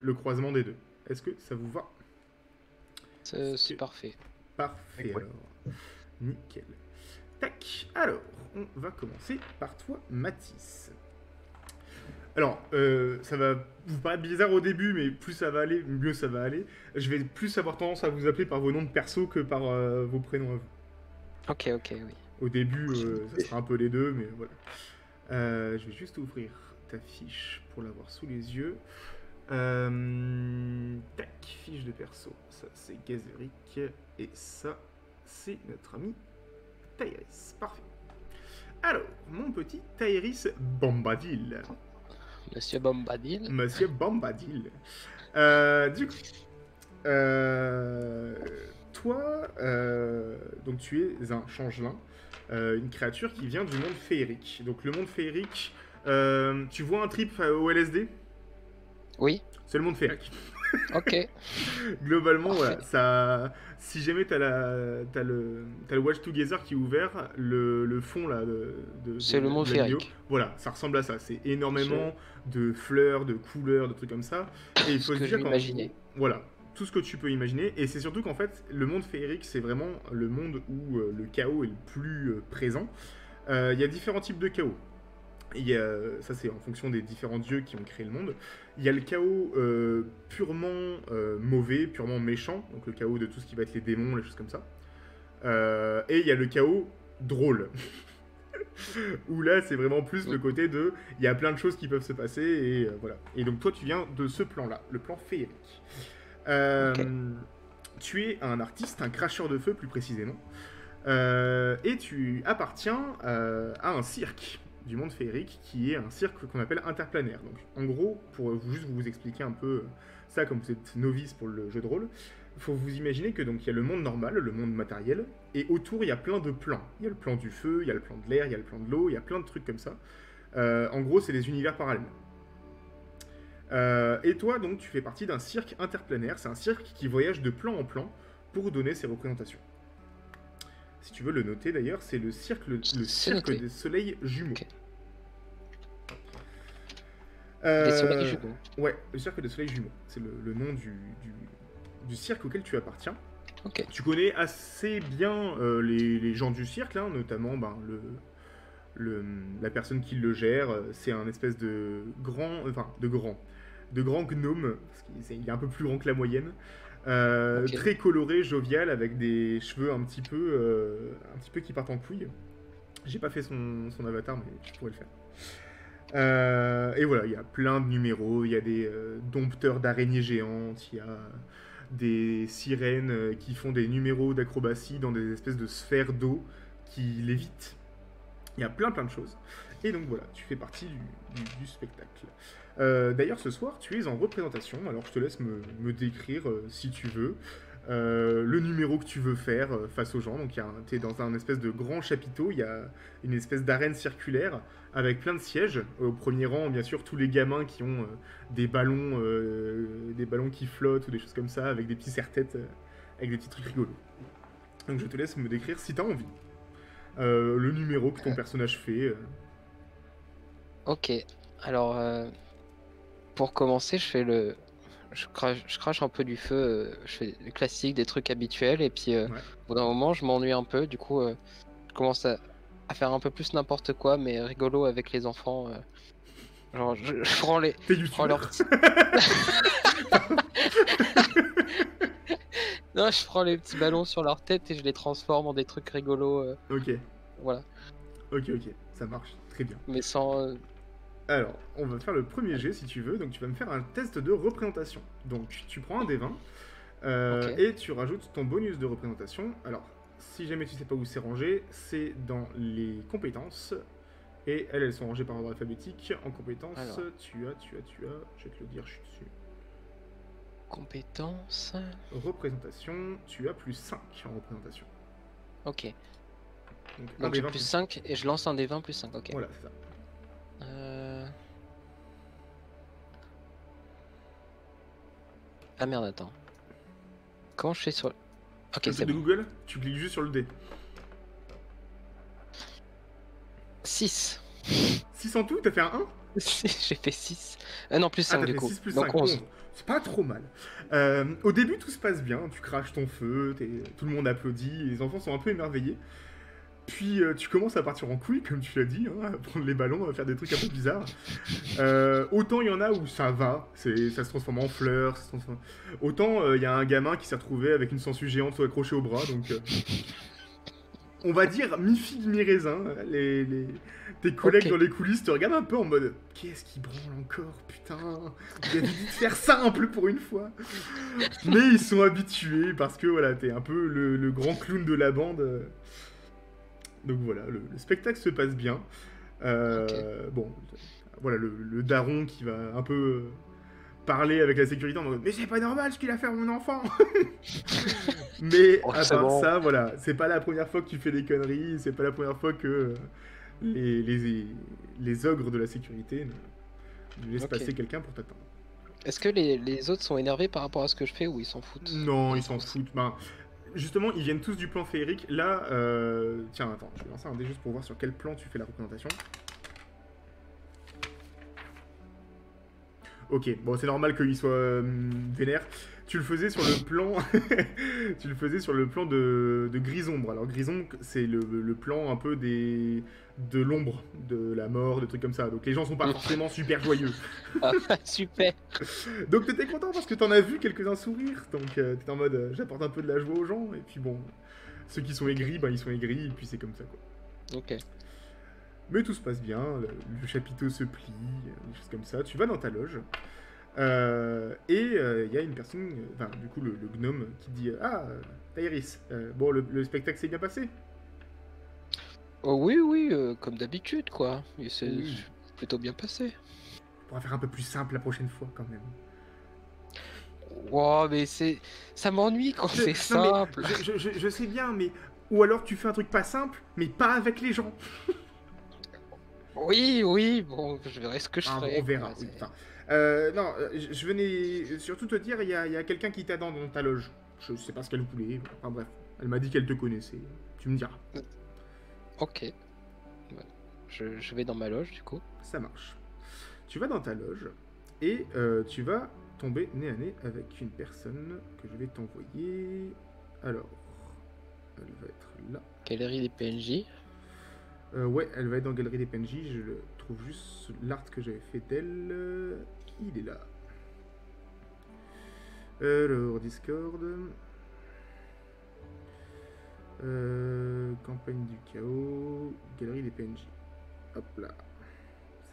le croisement des deux. Est-ce que ça vous va? C'est parfait. Parfait, Ouais. alors. Nickel. Tac. Alors, on va commencer par toi, Mathis. Alors, ça va vous paraître bizarre au début, mais plus ça va aller, mieux ça va aller. Je vais plus avoir tendance à vous appeler par vos noms de perso que par vos prénoms à vous. Ok, oui. Au début, ça sera un peu les deux, mais voilà. Je vais juste ouvrir ta fiche pour l'avoir sous les yeux. Tac, fiche de perso. Ça, c'est Gazeric. Et ça, c'est notre ami Tyrus. Parfait. Alors, mon petit Tyrus Bombadil. Monsieur Bombadil. Monsieur Bombadil. Du coup, toi, donc tu es un changelin, une créature qui vient du monde féerique. Donc le monde féerique, tu vois un trip au LSD? Oui. C'est le monde féerique. Ok. Globalement, Parfait. voilà, ça, si jamais t'as le Watch Together qui est ouvert, le fond là C'est le monde de la vidéo, féerique. voilà, ça ressemble à ça. C'est énormément de fleurs, de couleurs, de trucs comme ça. Et il Ce faut se que je dire qu'en m'imaginais. gros, voilà, tout ce que tu peux imaginer. Et c'est surtout qu'en fait, le monde féerique, c'est vraiment le monde où le chaos est le plus présent. Il y a différents types de chaos. Ça, c'est en fonction des différents dieux qui ont créé le monde. Il y a le chaos purement mauvais, purement méchant, donc le chaos de tout ce qui va être les démons, les choses comme ça. Et il y a le chaos drôle, où là, c'est vraiment plus le côté de... Il y a plein de choses qui peuvent se passer, et voilà. Et donc toi, tu viens de ce plan-là, le plan féerique. Ok. Tu es un artiste, un cracheur de feu plus précisément, et tu appartiens à un cirque du monde féerique qui est un cirque qu'on appelle interplanaire. Donc en gros, pour juste vous expliquer un peu ça, comme vous êtes novice pour le jeu de rôle, il faut vous imaginer que donc il y a le monde normal, le monde matériel, et autour il y a plein de plans. Il y a le plan du feu, il y a le plan de l'air, il y a le plan de l'eau, il y a plein de trucs comme ça. En gros, c'est des univers parallèles. Et toi, donc, tu fais partie d'un cirque interplanaire. C'est un cirque qui voyage de plan en plan pour donner ses représentations. Si tu veux le noter d'ailleurs, c'est le cirque noté. des soleils jumeaux. Ok. Les soleils jumeaux. Ouais, le cirque des soleils jumeaux. C'est le nom du cirque auquel tu appartiens. Ok. Tu connais assez bien les gens du cirque, là, notamment la personne qui le gère. C'est un espèce de grand gnome, parce qu'il est un peu plus grand que la moyenne. Ok. Très coloré, jovial, avec des cheveux un petit peu qui partent en couille. J'ai pas fait son avatar, mais je pourrais le faire. Et voilà, il y a plein de numéros. Il y a des dompteurs d'araignées géantes, il y a des sirènes qui font des numéros d'acrobatie dans des espèces de sphères d'eau qui lévitent. Il y a plein de choses. Et donc voilà, tu fais partie du spectacle. D'ailleurs, ce soir, tu es en représentation. Alors, je te laisse me décrire, si tu veux, le numéro que tu veux faire face aux gens. Donc, tu es dans un espèce de grand chapiteau. Il y a une espèce d'arène circulaire avec plein de sièges. Au premier rang, bien sûr, tous les gamins qui ont des ballons qui flottent ou des choses comme ça, avec des petits serre-têtes, avec des petits trucs rigolos. Donc, je te laisse me décrire si tu as envie. Le numéro que ton personnage fait. Ok. Alors, pour commencer, je crache un peu du feu. Je fais le classique, des trucs habituels. Et puis, Ouais. au bout d'un moment, je m'ennuie un peu. Du coup, je commence à faire un peu plus n'importe quoi, mais rigolo avec les enfants. Genre, je prends les. T'es Je prends youtubeur. leur petit- Non, je prends les petits ballons sur leur tête et je les transforme en des trucs rigolos. Ok, Voilà. ok, ça marche, très bien. Mais sans. Alors, on va faire le premier jet si tu veux. Donc, tu vas me faire un test de représentation. Donc, tu prends un des 20 Ok. et tu rajoutes ton bonus de représentation. Alors, si jamais tu sais pas où c'est rangé, c'est dans les compétences. Et elles sont rangées par ordre alphabétique. En compétences, Alors. tu as. Je vais te le dire, je suis dessus. Compétences. Représentation, tu as plus 5 en représentation. Ok. Donc, un Donc des j'ai 20 plus 5 et je lance un des 20 plus 5. Ok. Voilà, c'est ça. Ah merde, attends. Comment je fais sur. Ok, Le c'est truc de bon. Google, tu cliques juste sur le dé. 6. 6 en tout, t'as fait un 1? J'ai fait 6. Non, plus 5 t'as du fait coup. 6 plus Donc 5, 11. C'est pas trop mal. Au début, tout se passe bien. Tu craches ton feu, tout le monde applaudit, les enfants sont un peu émerveillés. Puis tu commences à partir en couille, comme tu l'as dit, hein, à prendre les ballons, à faire des trucs un peu bizarres. Autant il y en a où ça va, ça se transforme en fleurs. Autant il y a un gamin qui s'est retrouvé avec une sangsue géante accrochée au bras, donc on va dire mi-figue, mi-raisin. Tes collègues Ok. dans les coulisses te regardent un peu en mode qu'est-ce qui branle encore, putain. Il a dit de faire simple pour une fois. Mais ils sont habitués parce que voilà, t'es un peu le grand clown de la bande. Donc voilà, le spectacle se passe bien. Ok. Bon, voilà, le daron qui va un peu parler avec la sécurité en mode mais c'est pas normal ce qu'il a fait à mon enfant. Mais Oh, à c'est part bon. ça, voilà, c'est pas la première fois que tu fais des conneries, c'est pas la première fois que les ogres de la sécurité ne laissent Ok. passer quelqu'un pour t'attendre. Est-ce que les autres sont énervés par rapport à ce que je fais ou ils s'en foutent? Non, Ils ils s'en s'en foutent. foutent. Ben, justement, ils viennent tous du plan féerique. Là, tiens, attends, je vais lancer un dé juste pour voir sur quel plan tu fais la représentation. Ok, bon, c'est normal qu'il soit vénère. Tu le faisais sur le plan, tu le faisais sur le plan de Grisombre. Alors Grisombre, c'est le plan un peu de l'ombre, de la mort, des trucs comme ça. Donc les gens sont pas forcément super joyeux. Ah, super. Donc t'étais content parce que t'en as vu quelques-uns sourire. Donc t'étais en mode, j'apporte un peu de la joie aux gens. Et puis bon, ceux qui sont aigris, ben ils sont aigris. Et puis c'est comme ça quoi. Ok. Mais tout se passe bien, le chapiteau se plie, des choses comme ça. Tu vas dans ta loge. Et il y a une personne, enfin du coup le gnome qui dit ah Tairis, bon le spectacle s'est bien passé. Oh, oui, oui, comme d'habitude, quoi. Et c'est Oui. plutôt bien passé. On pourra faire un peu plus simple la prochaine fois quand même. Wow, mais ça m'ennuie quand c'est Non mais simple. je sais bien, mais ou alors tu fais un truc pas simple, mais pas avec les gens. Oui, oui, bon, je verrai ce que je Enfin, on ferai, verra. quoi. Oui. Enfin, non, je venais surtout te dire, il y a quelqu'un qui t'attend dans ta loge. Je sais pas ce qu'elle voulait. Enfin bref, elle m'a dit qu'elle te connaissait. Tu me diras. Ok. Ouais. Je vais dans ma loge, du coup. Ça marche. Tu vas dans ta loge et tu vas tomber nez à nez avec une personne que je vais t'envoyer. Alors, elle va être là. Galerie des PNJ. Ouais, elle va être dans Galerie des PNJ. Je le trouve juste l'art que j'avais fait d'elle. Il est là. Alors, Discord. Campagne du chaos. Galerie des PNJ. Hop là.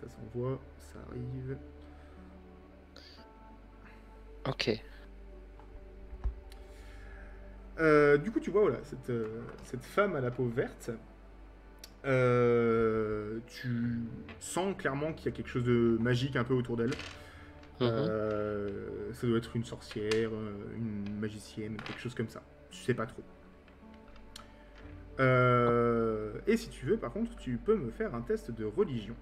Ça s'envoie, ça arrive. Ok. Du coup, tu vois, voilà, cette femme à la peau verte. Tu sens clairement qu'il y a quelque chose de magique un peu autour d'elle. Mhm. Ça doit être une sorcière, une magicienne, quelque chose comme ça. Tu sais pas trop. Et si tu veux, par contre, tu peux me faire un test de religion.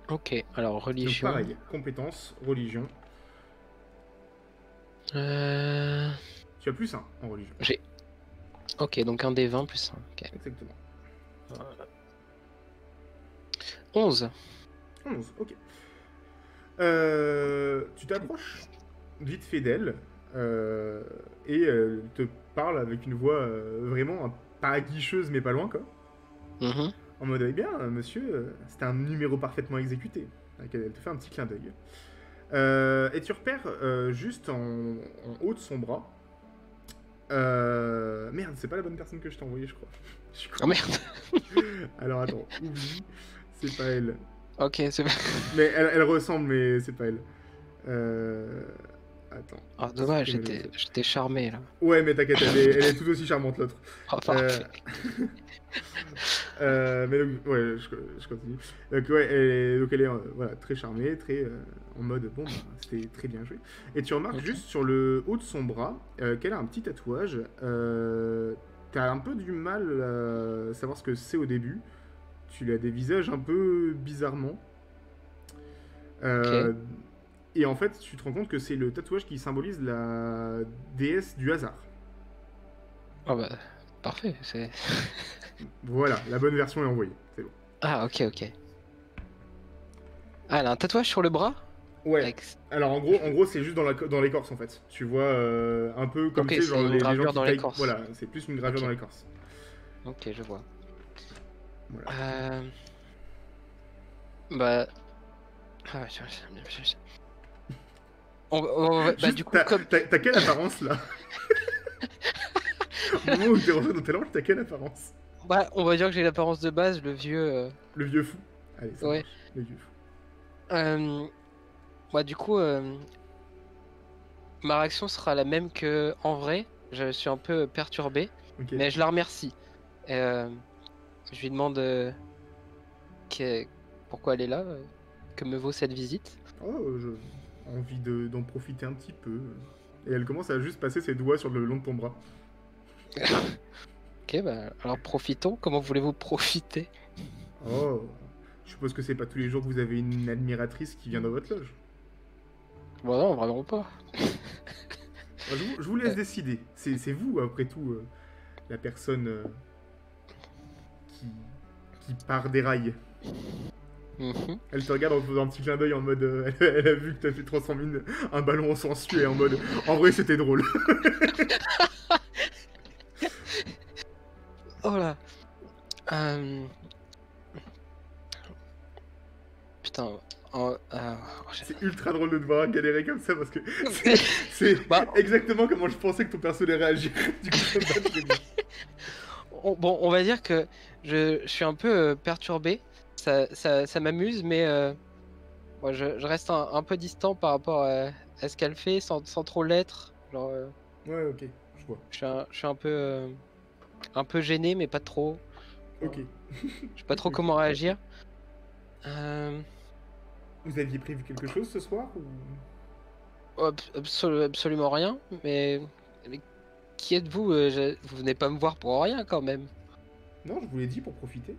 Ok, alors Donc religion. pareil, compétence, religion. Euh... Tu as plus 1 en religion. J'ai. Ok, donc un des 20 plus 1. Ok. Exactement. 11. 11, ok. Tu t'approches vite fait d'elle et elle te parle avec une voix vraiment pas aguicheuse mais pas loin quoi. Mhm. En mode eh bien monsieur, c'était un numéro parfaitement exécuté. Elle te fait un petit clin d'œil. Et tu repères juste en haut de son bras. Merde, c'est pas la bonne personne que je t'ai envoyée, je crois. Je suis con. Oh merde. Alors attends, oublie, c'est pas elle. Ok, c'est bon. Mais elle ressemble, mais c'est pas elle. Attends. Ah, dommage, Supprimer le- j'étais charmé là. Ouais, mais t'inquiète, elle est tout aussi charmante l'autre. Oh, Euh, parfait. mais donc, ouais, je continue. Donc, ouais, elle est voilà, très charmée, très en mode bon, bah, c'était très bien joué. Et tu remarques Ok. juste sur le haut de son bras qu'elle a un petit tatouage. T'as un peu du mal à savoir ce que c'est au début. Tu l'as des visages un peu bizarrement. Ok. Euh, et en fait, tu te rends compte que c'est le tatouage qui symbolise la déesse du hasard. Oh bah, parfait. Voilà, la bonne version est envoyée. C'est bon. Ah, ok, ok. Ah, elle a un tatouage sur le bras? Ouais. Alors en gros c'est juste dans l'écorce en fait. Tu vois, un peu comme Ok, tu sais, c'est genre une les gens gravure qui dans taillent. l'écorce. Voilà, c'est plus une gravure Ok. dans l'écorce. Ok, je vois. Voilà. Bah... Ah, bah Juste, du coup, comme... t'as quelle apparence là? Au moment où t'es rentré dans tes langues, t'as quelle apparence? Bah, on va dire que j'ai l'apparence de base, le vieux... Le vieux fou. Allez, ça Ouais. marche. Le vieux fou. Bah du coup, ma réaction sera la même que en vrai. Je suis un peu perturbé, Ok. mais je la remercie. Je lui demande pourquoi elle est là, que me vaut cette visite. Oh, envie d'en profiter un petit peu. Et elle commence à juste passer ses doigts sur le long de ton bras. Ok, bah alors profitons. Comment voulez-vous profiter? Oh, je suppose que c'est pas tous les jours que vous avez une admiratrice qui vient dans votre loge. Bon non, vraiment pas. Je vous laisse décider. C'est vous, après tout, la personne qui, qui part des rails. Mhm. Elle te regarde en te faisant un petit clin d'œil en mode. Elle a vu que t'as fait transformer un ballon en sensuel en mode. En vrai, c'était drôle. Oh là. Putain. C'est ultra drôle de te voir galérer comme ça parce que c'est Bah, exactement comment je pensais que ton perso allait réagir. Du coup, ça me va très bien. bon, on va dire que je suis un peu perturbé. Ça m'amuse, mais moi, je reste un peu distant par rapport à ce qu'elle fait sans trop l'être. Genre, Ouais, ok, je vois. je suis un peu gêné, mais pas trop. Ok. Je sais pas trop Ok. comment réagir. Euh, Vous aviez prévu quelque chose ce soir ou... absolument rien, mais qui êtes-vous? Vous venez pas me voir pour rien quand même. Non, je vous l'ai dit pour profiter.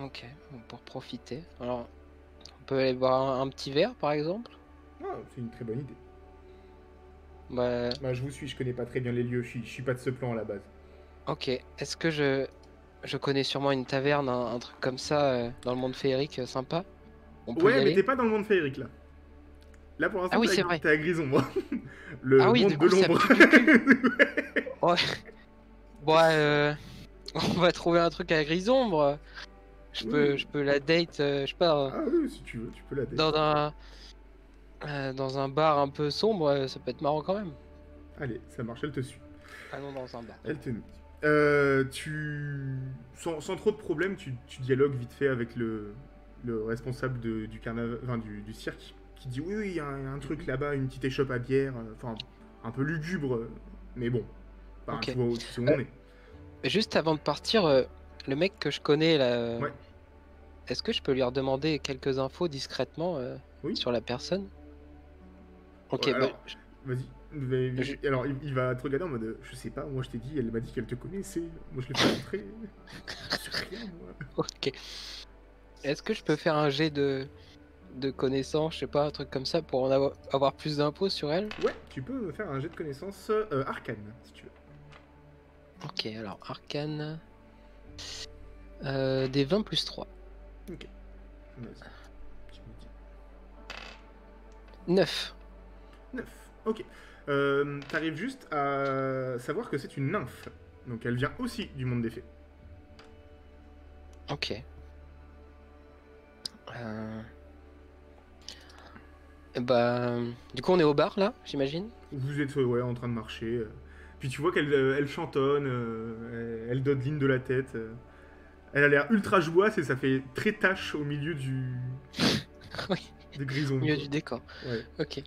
Ok, pour profiter. Alors, on peut aller boire un petit verre par exemple? Ah, c'est une très bonne idée. Bah, Bah, je vous suis, je connais pas très bien les lieux, je suis pas de ce plan à la base. ok. Est-ce que je connais sûrement une taverne, un truc comme ça dans le monde féerique sympa? On peut y Ouais, mais aller? t'es pas dans le monde féerique là. Là pour Ah l'instant, oui, c'est vrai. t'es à Grison, moi. Ah Le oui, du monde de coup, ça l'ombre. pue du cul. Ouais. Bon, on va trouver un truc à Grisombre. Oui. Je peux la date, je sais pas, Ah oui, si tu veux, tu peux la date. dans un bar un peu sombre, ça peut être marrant quand même. Allez, ça marche, elle te suit. Allons dans un bar. Elle te note. Sans trop de problèmes, tu dialogues vite fait avec le responsable du carnaval, enfin, du cirque, qui dit oui, il y a un truc là-bas, une petite échoppe à bière, enfin, un peu lugubre, mais bon, enfin, Ok. tu vois où on est. Juste avant de partir, le mec que je connais là, Ouais, est-ce que je peux lui redemander quelques infos discrètement oui. sur la personne? Ok, bah, Alors, vas-y. Alors, il va te regarder en mode, je sais pas, moi je t'ai dit, elle m'a dit qu'elle te connaissait, moi je l'ai fait rentrer. Je sais rien, moi. ok. Est-ce que je peux faire un jet de connaissances, je sais pas, un truc comme ça, pour en avoir plus d'infos sur elle? Ouais, tu peux me faire un jet de connaissances arcane, si tu veux. Ok, alors arcane. Des 20 plus 3. Ok. Vas-y. Tu me dis. 9. 9. Ok. T'arrives juste à savoir que c'est une nymphe. Donc elle vient aussi du monde des fées. Ok. Bah, du coup, on est au bar là, j'imagine? Vous êtes ouais, en train de marcher. Puis tu vois qu'elle elle chantonne, elle dodeline de la tête. Elle a l'air ultra jouasse et ça fait très tache au milieu Oui, des grisons. au milieu Quoi. du décor. Ouais. Ok.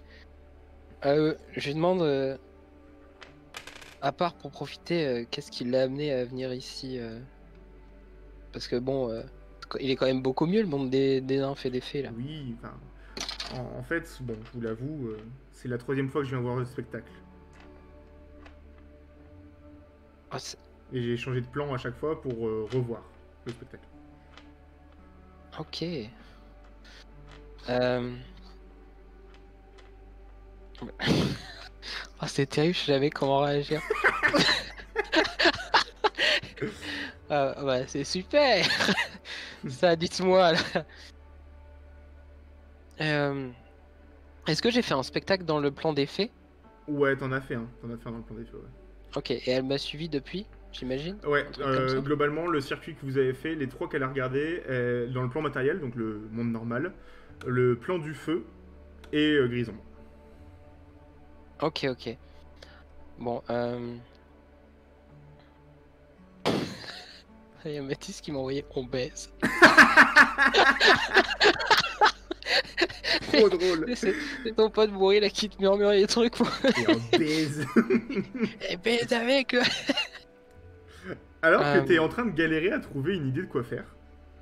Je lui demande, à part pour profiter, qu'est-ce qui l'a amené à venir ici parce que bon, il est quand même beaucoup mieux le monde des nymphes et des fées là. Oui, enfin. En fait, bon, je vous l'avoue, c'est la 3e fois que je viens voir le spectacle. Ah, Et j'ai changé de plan à chaque fois pour revoir le spectacle. ok. Oh, c'est terrible, je savais comment réagir. Ah, bah, c'est super. Ça, dites-moi là. Est-ce que j'ai fait un spectacle dans le plan des fées? Ouais, t'en as fait un. T'en as fait un dans le plan des feux, ouais. Ok, et elle m'a suivi depuis, j'imagine? Ouais, Un truc comme ça? globalement, le circuit que vous avez fait, les trois qu'elle a regardé, dans le plan matériel, donc le monde normal, le plan du feu et Grison. Ok, ok. Bon, il y a Mathis qui m'a envoyé on baise. Trop drôle. C'est ton pote bourré là qui te murmure les trucs. Et un baise. Et baise avec. Alors que t'es en train de galérer à trouver une idée de quoi faire.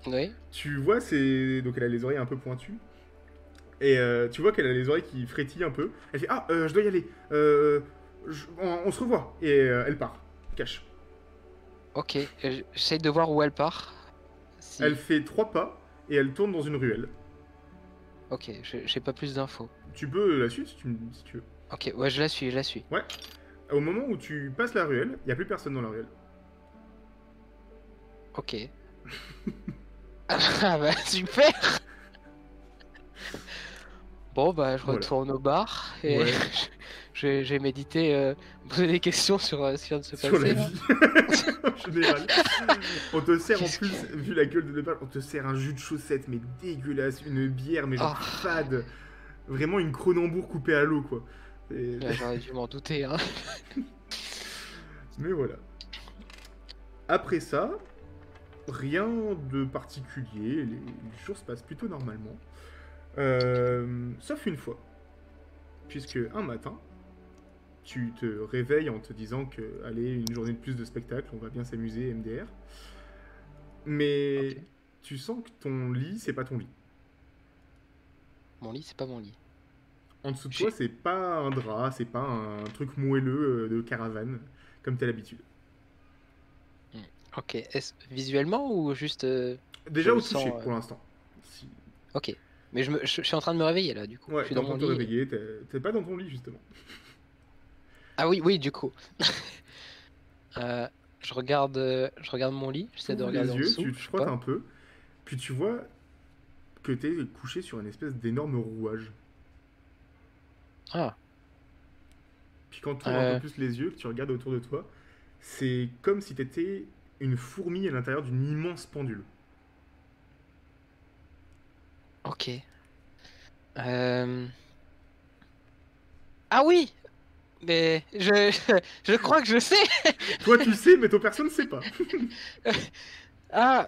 Oui. Tu vois, donc elle a les oreilles un peu pointues. Et tu vois qu'elle a les oreilles qui frétillent un peu. Elle fait ah, je dois y aller. On se revoit. Et elle part. Cache. Ok, j'essaye de voir où elle part. Si. Elle fait 3 pas et elle tourne dans une ruelle. Ok, j'ai pas plus d'infos. Tu peux la suivre si tu veux. Ok, ouais, je la suis, je la suis. Ouais. Au moment où tu passes la ruelle, il n'y a plus personne dans la ruelle. Ok. Ah bah super. Bon bah je Voilà. retourne au bar et Ouais. j'ai médité, poser des questions sur ce qui vient de se Sur passer. la Là. vie en général. On te sert en Qu'est-ce plus, vu la gueule de Népal, on te sert un jus de chaussette, mais dégueulasse, une bière, mais genre Ah, fade. Vraiment une Cronenbourg coupée à l'eau, quoi. Et- là, j'aurais dû m'en douter. Hein. Mais voilà. Après ça, rien de particulier, les jours se passent plutôt normalement. Sauf une fois. Puisque un matin, tu te réveilles en te disant que, allez, une journée de plus de spectacle, on va bien s'amuser, MDR. Mais Ok. tu sens que ton lit, c'est pas ton lit. Mon lit, c'est pas mon lit. En dessous de toi, J'ai- c'est pas un drap, c'est pas un truc moelleux de caravane, comme t'as l'habitude. Hmm. Ok, visuellement ou juste je Déjà le au toucher, sens pour l'instant. Si- Ok, mais je suis en train de me réveiller là du coup. Je Ouais, suis t'es dans en train mon de te lit. réveiller, t'es pas dans ton lit, justement. Ah oui, oui, du coup. Euh, je regarde mon lit, j'essaie de T'ouvres regarder les en yeux, dessous, tu te je sais frottes pas. un peu, puis tu vois que t'es couché sur une espèce d'énorme rouage. Ah, Puis quand tu ouvres un peu euh, plus les yeux, que tu regardes autour de toi, c'est comme si t'étais une fourmi à l'intérieur d'une immense pendule. ok. Euh, Ah oui, mais je crois que je sais. Toi, tu sais, mais ton personne ne sait pas. Ah,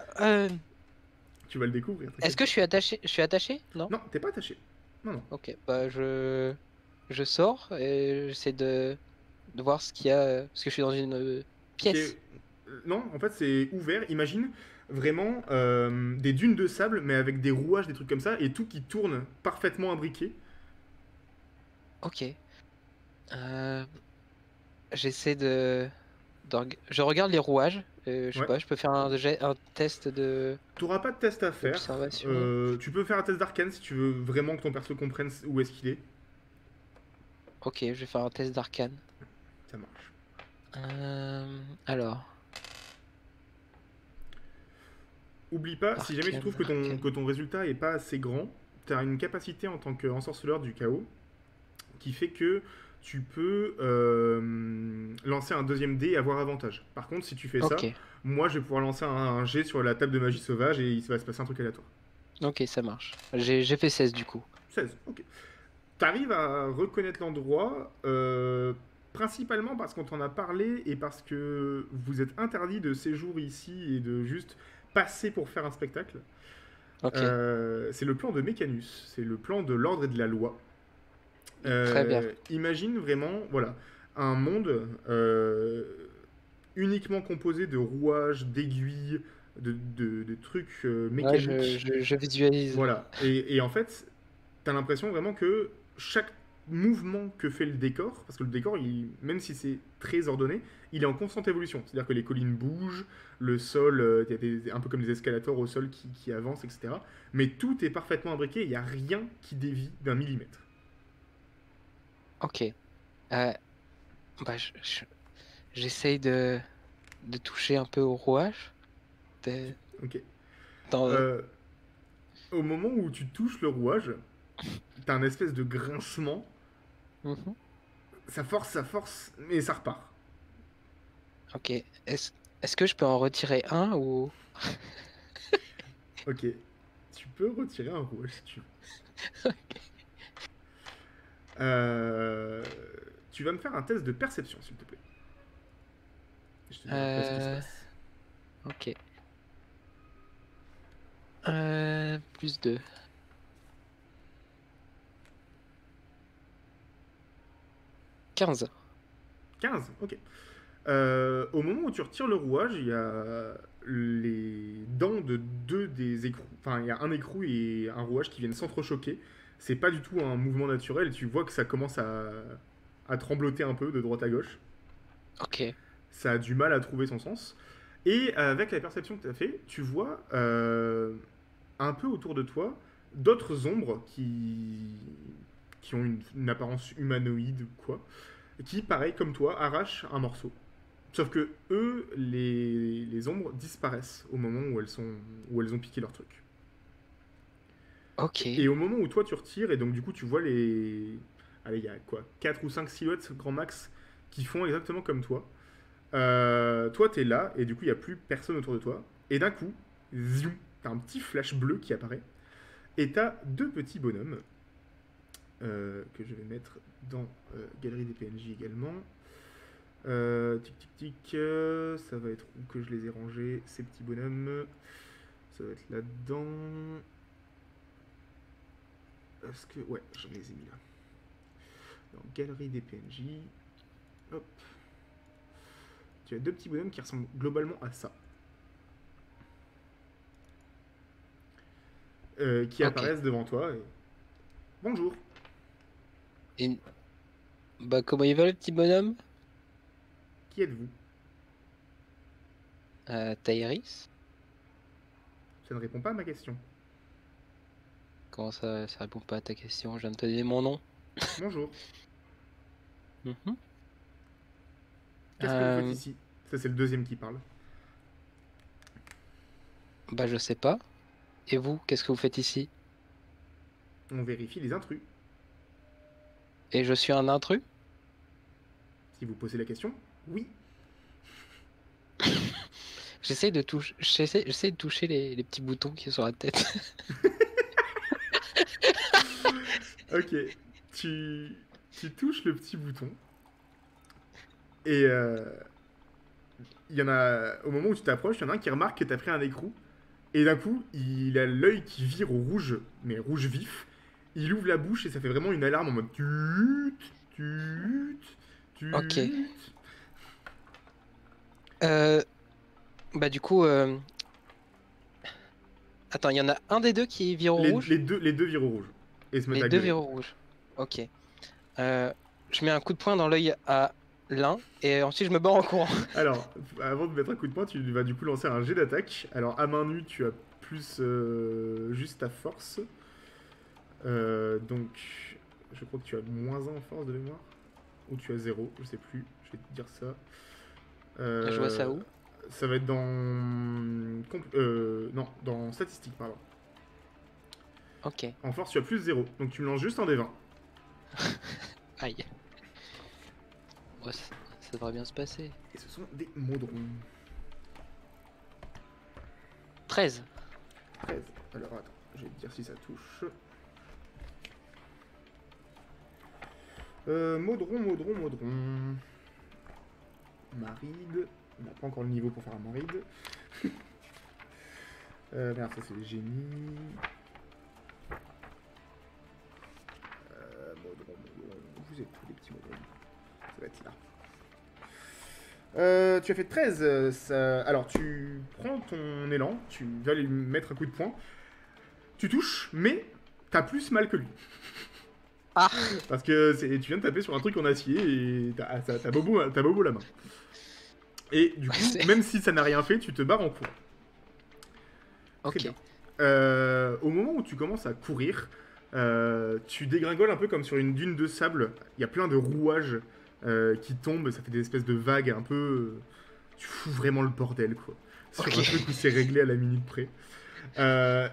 Tu vas le découvrir, est-ce t'inquiète que pas. je suis attaché? Je suis attaché? Non? Non, t'es pas attaché. Non, non. Ok, bah je sors et j'essaie de voir ce qu'il y a parce que je suis dans une C'est- pièce. Non, en fait, c'est ouvert. Imagine vraiment des dunes de sable, mais avec des rouages, des trucs comme ça, et tout qui tourne parfaitement imbriqué. Ok. Euh, J'essaie je regarde les rouages. Je sais Ouais. pas, je peux faire un test de T'auras pas de test à faire. d'observation. Tu peux faire un test d'arcane si tu veux vraiment que ton perso comprenne où est-ce qu'il est. Ok, je vais faire un test d'arcane. Ça marche. Alors, Oublie pas, si jamais tu trouves arcane, que arcane. ton résultat est pas assez grand, t'as une capacité en tant qu'ensorceleur du chaos qui fait que tu peux lancer un deuxième dé et avoir avantage. Par contre, si tu fais ça, Ok, moi je vais pouvoir lancer un jet sur la table de magie sauvage et il va se passer un truc aléatoire. ok, ça marche. J'ai fait 16 du coup. 16, ok. T'arrives à reconnaître l'endroit, principalement parce qu'on t'en a parlé et parce que vous êtes interdit de séjour ici et de juste passer pour faire un spectacle. Ok, C'est le plan de Mécanus, c'est le plan de l'ordre et de la loi. très bien. Imagine vraiment, voilà, un monde uniquement composé de rouages, d'aiguilles, de trucs Ouais, mécaniques. je visualise. Voilà. Et en fait, t'as l'impression vraiment que chaque mouvement que fait le décor, parce que le décor, même si c'est très ordonné, il est en constante évolution. C'est-à-dire que les collines bougent, le sol, il y a un peu comme des escalators au sol qui avancent, etc. Mais tout est parfaitement imbriqué, il n'y a rien qui dévie d'un millimètre. Ok. Bah, j'essaye de toucher un peu au rouage. De- Ok. dans... Euh, Au moment où tu touches le rouage, T'as un espèce de grincement. Mhm. Ça force, mais ça repart. Ok. Est-ce que je peux en retirer un ou... Ok. Tu peux retirer un rouage si tu veux. Euh, Tu vas me faire un test de perception, s'il te plaît. Je te dis après ce qui se Euh, passe. ok. Plus 2. 15. 15, ok. Au moment où tu retires le rouage, il y a les dents de deux des écrous. Enfin, il y a un écrou et un rouage qui viennent s'entrechoquer. C'est pas du tout un mouvement naturel. Tu vois que ça commence à trembloter un peu de droite à gauche. Ok. Ça a du mal à trouver son sens. Et avec la perception que tu as fait, tu vois un peu autour de toi d'autres ombres qui ont une apparence humanoïde ou quoi, qui, pareil comme toi, arrachent un morceau. Sauf que eux, les ombres disparaissent au moment où elles ont piqué leur truc. Et Ok. au moment où toi tu retires, et donc du coup tu vois les... Allez, il y a quoi 4 ou 5 silhouettes grand max qui font exactement comme toi. Toi t'es là, et du coup il n'y a plus personne autour de toi. Et d'un coup, ziou, t'as un petit flash bleu qui apparaît. Et t'as deux petits bonhommes que je vais mettre dans Galerie des PNJ également. Tic tic tic, ça va être où que je les ai rangés, ces petits bonhommes. Ça va être là-dedans. Est-ce que. Ouais, je les ai mis là. Dans Galerie des PNJ. Hop. Tu as deux petits bonhommes qui ressemblent globalement à ça. Qui Ok. apparaissent devant toi et. Bonjour, Et... Bah, comment il va le petit bonhomme? qui êtes-vous? Tairis? Ça ne répond pas à ma question. Comment ça répond pas à ta question? Je viens de te donner mon nom. Bonjour, Mhm. qu'est-ce que vous faites Euh, ici? Ça, c'est le deuxième qui parle. Bah, je sais pas. Et vous, qu'est-ce que vous faites ici? On vérifie les intrus. Et je suis un intrus? Si vous posez la question, oui. J'essaie de toucher les petits boutons qui sont sur la tête. Ok, tu, tu touches le petit bouton et il y en a au moment où tu t'approches, il y en a un qui remarque que tu as pris un écrou et d'un coup, il a l'œil qui vire au rouge, mais rouge vif. Il ouvre la bouche et ça fait vraiment une alarme en mode tut tut Ok. tut. Euh, Bah, du coup, attends, il y en a un des deux qui vire au rouge? Les deux virent au rouge et se mettent Les à deux gueuler. virent au rouge. Ok. Euh, je mets un coup de poing dans l'œil à l'un et ensuite je me barre en courant. Alors, avant de mettre un coup de poing, tu vas du coup lancer un jet d'attaque. Alors, à main nue, tu as plus juste ta force. Donc, je crois que tu as moins 1 en force de mémoire. Ou tu as zéro, je sais plus. Je vais te dire ça. Je vois ça Euh, où? Ça va être dans. Non, dans statistique, pardon. Ok. En force, tu as plus zéro. Donc, tu me lances juste un des 20. Aïe. Ouais, ça devrait bien se passer. Et ce sont des modrons. 13. 13. Alors, attends, je vais te dire si ça touche. Modron. Maride. On n'a pas encore le niveau pour faire un maride. Merde, ça c'est le génie. Modron. Vous êtes tous les petits modrons. Ça va être là. Tu as fait 13. Alors, tu prends ton élan, tu vas lui mettre un coup de poing. Tu touches, mais t'as plus mal que lui. Ah! Parce que tu viens de taper sur un truc en acier et t'as bobo la main. Et du Ouais, coup, même si ça n'a rien fait, tu te barres en courant. Très bien. Ok. Au moment où tu commences à courir, tu dégringoles un peu comme sur une dune de sable. Il y a plein de rouages qui tombent, ça fait des espèces de vagues un peu. Tu fous vraiment le bordel, quoi. Sur Ok. un truc où c'est réglé à la minute près.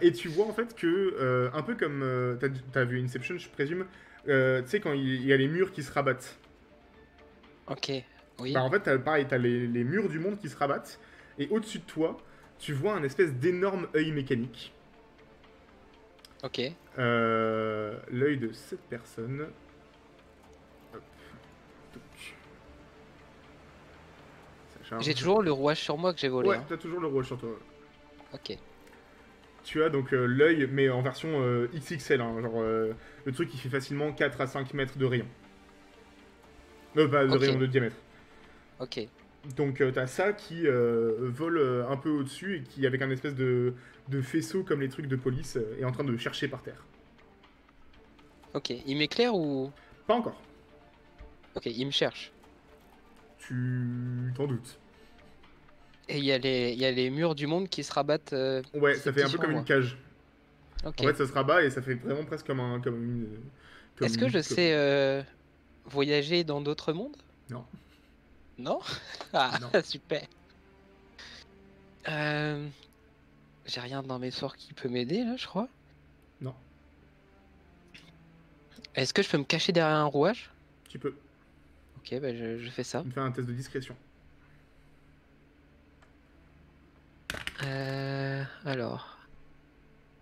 Et tu vois en fait que, un peu comme t'as vu Inception, je présume, tu sais, quand il y a les murs qui se rabattent. Ok, Bah oui, en fait, pareil, t'as les murs du monde qui se rabattent, et au-dessus de toi, tu vois un espèce d'énorme œil mécanique. ok. L'œil de cette personne. Hop, touc, ça J'ai charge. toujours le rouage sur moi que j'ai volé, Ouais, hein. t'as toujours le rouage sur toi. Ok, Tu as donc l'œil, mais en version XXL, hein, genre le truc qui fait facilement 4 à 5 mètres de rayon. Pas de rayon ok, de diamètre. ok, Donc t'as ça qui vole un peu au-dessus et qui, avec un espèce de faisceau comme les trucs de police, est en train de chercher par terre. ok. Il m'éclaire ou... Pas encore. Ok, il me cherche. Tu t'en doutes. Et il y a les murs du monde qui se rabattent Ouais, petit à ça fait petit un peu sur comme une moi. cage. En fait, Ok. ça se rabat et ça fait vraiment presque Est-ce que comme je comme- sais voyager dans d'autres mondes? non, Non? Ah, non, super. Euh, j'ai rien dans mes sorts qui peut m'aider là, je crois. non. Est-ce que je peux me cacher derrière un rouage? Tu peux. Ok, bah je fais ça. Tu me fais un test de discrétion. Alors,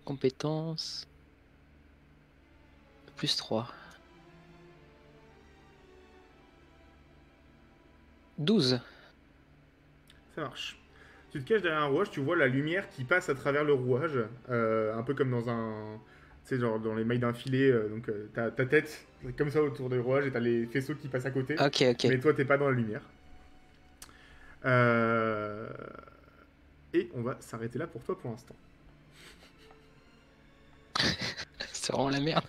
compétences, +3. 12. Ça marche. Tu te caches derrière un rouage, tu vois la lumière qui passe à travers le rouage, un peu comme dans un. Tu sais, genre dans les mailles d'un filet, donc t'as ta tête comme ça autour des rouages et t'as les faisceaux qui passent à côté, Ok, ok. mais toi t'es pas dans la lumière. Euh, Et on va s'arrêter là pour toi pour l'instant. C'est vraiment la merde.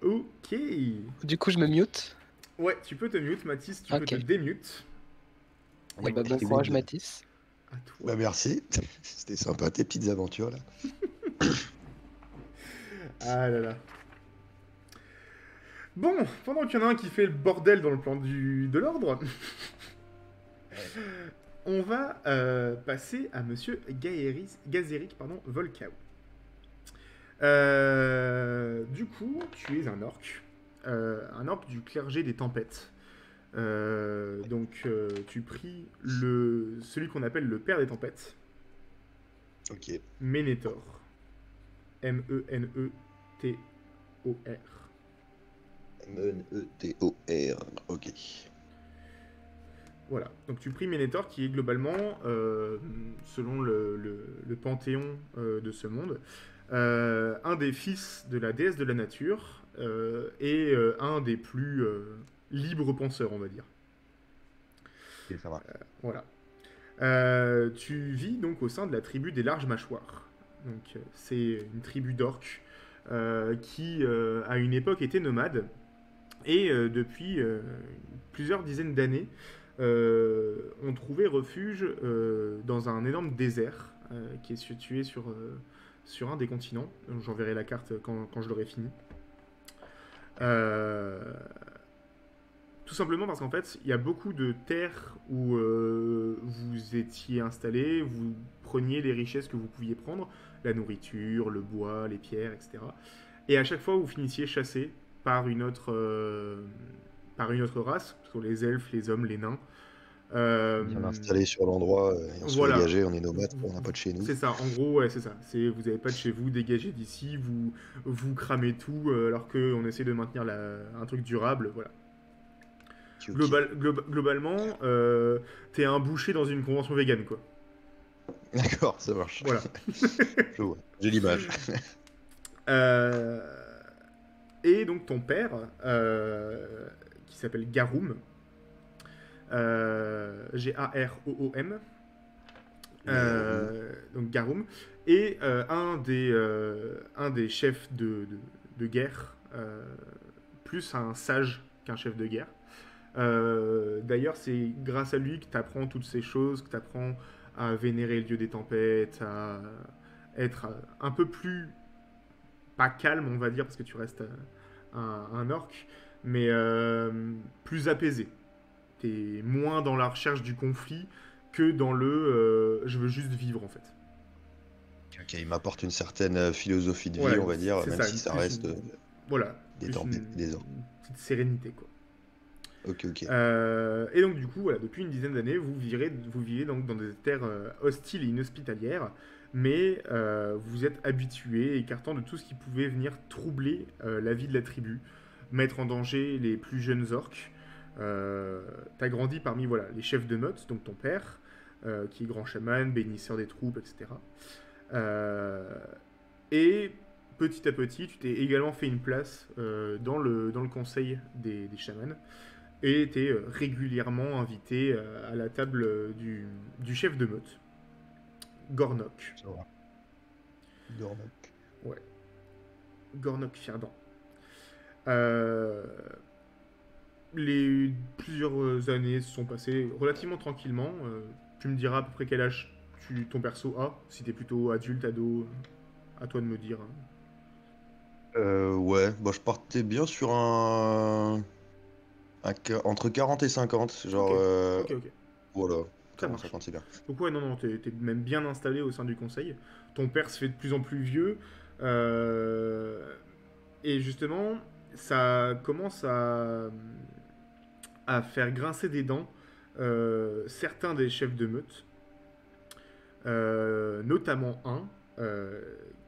Ok. Du coup, je me mute. Ouais, tu peux te mute, Mathis, tu peux te Ok. démute. Et Oui, bah bon très courage, good. Mathis. À toi. Bah merci, c'était sympa tes petites aventures là. Ah là là. Bon, pendant qu'il y en a un qui fait le bordel dans le plan de l'ordre, on va passer à Monsieur Gazéric Volkau. Du coup, tu es un orc du clergé des tempêtes. Tu pries celui qu'on appelle le père des tempêtes, Ok. Ménétor. Menetor. Menetor. Ok. Voilà, donc tu pries Ménétor qui est globalement, selon le panthéon de ce monde, un des fils de la déesse de la nature et un des plus libres penseurs, on va dire. Ok, ça va. Voilà. Tu vis donc au sein de la tribu des larges mâchoires. Donc c'est une tribu d'orques qui, à une époque, était nomade et depuis plusieurs dizaines d'années, ont trouvé refuge dans un énorme désert qui est situé sur un des continents. J'enverrai la carte quand je l'aurai fini. Euh, Tout simplement parce qu'en fait, il y a beaucoup de terres où vous étiez installés, vous preniez les richesses que vous pouviez prendre, la nourriture, le bois, les pierres, etc. Et à chaque fois, vous finissiez chassé par par une autre race, que ce soit les elfes, les hommes, les nains. Bien Euh, installé sur l'endroit, et on se fait voilà. dégager, on est nomade, on n'a pas de chez nous. C'est ça, en gros, ouais, c'est ça. Vous n'avez pas de chez vous, dégagez d'ici, vous cramez tout, alors qu'on essaie de maintenir un truc durable, voilà. Ok, ok. Globalement, t'es un boucher dans une convention végane, quoi. D'accord, ça marche. Voilà. Je vois. J'ai l'image. Euh, et donc ton père, qui s'appelle Garum, Garoom, donc Garum, est un des chefs de guerre, plus un sage qu'un chef de guerre. D'ailleurs, c'est grâce à lui que tu apprends toutes ces choses, que tu apprends à vénérer le dieu des tempêtes, à être un peu plus, pas calme, on va dire, parce que tu restes un orc, mais plus apaisé. Tu es moins dans la recherche du conflit que dans je veux juste vivre en fait. Ok, il m'apporte une certaine philosophie de vie, Voilà, on va dire, c'est même ça, si ça plus reste voilà, des plus tempêtes et des ordres. une petite sérénité quoi. Ok, ok. Et donc du coup, voilà, depuis une dizaine d'années, vous vivez donc dans des terres hostiles et inhospitalières, mais vous êtes habitué, écartant de tout ce qui pouvait venir troubler la vie de la tribu, mettre en danger les plus jeunes orques. T'as grandi parmi voilà, les chefs de meute, donc ton père, qui est grand chaman, bénisseur des troupes, etc. Et petit à petit, tu t'es également fait une place dans le conseil des chamans et était régulièrement invité à la table du chef de meute, Gornok. Ça va. Dormac. Ouais, Gornok Fierdan. Euh, les plusieurs années se sont passées relativement tranquillement. Tu me diras à peu près quel âge ton perso a, si t'es plutôt adulte, ado, à toi de me dire. Ouais, bah, je partais bien sur entre 40 et 50, Ok, genre, ok. voilà, Ça marche. 40-50 c'est bien. Donc ouais, non, t'es même bien installé au sein du conseil. Ton père se fait de plus en plus vieux. euh, et justement, ça commence à faire grincer des dents certains des chefs de meute. Notamment un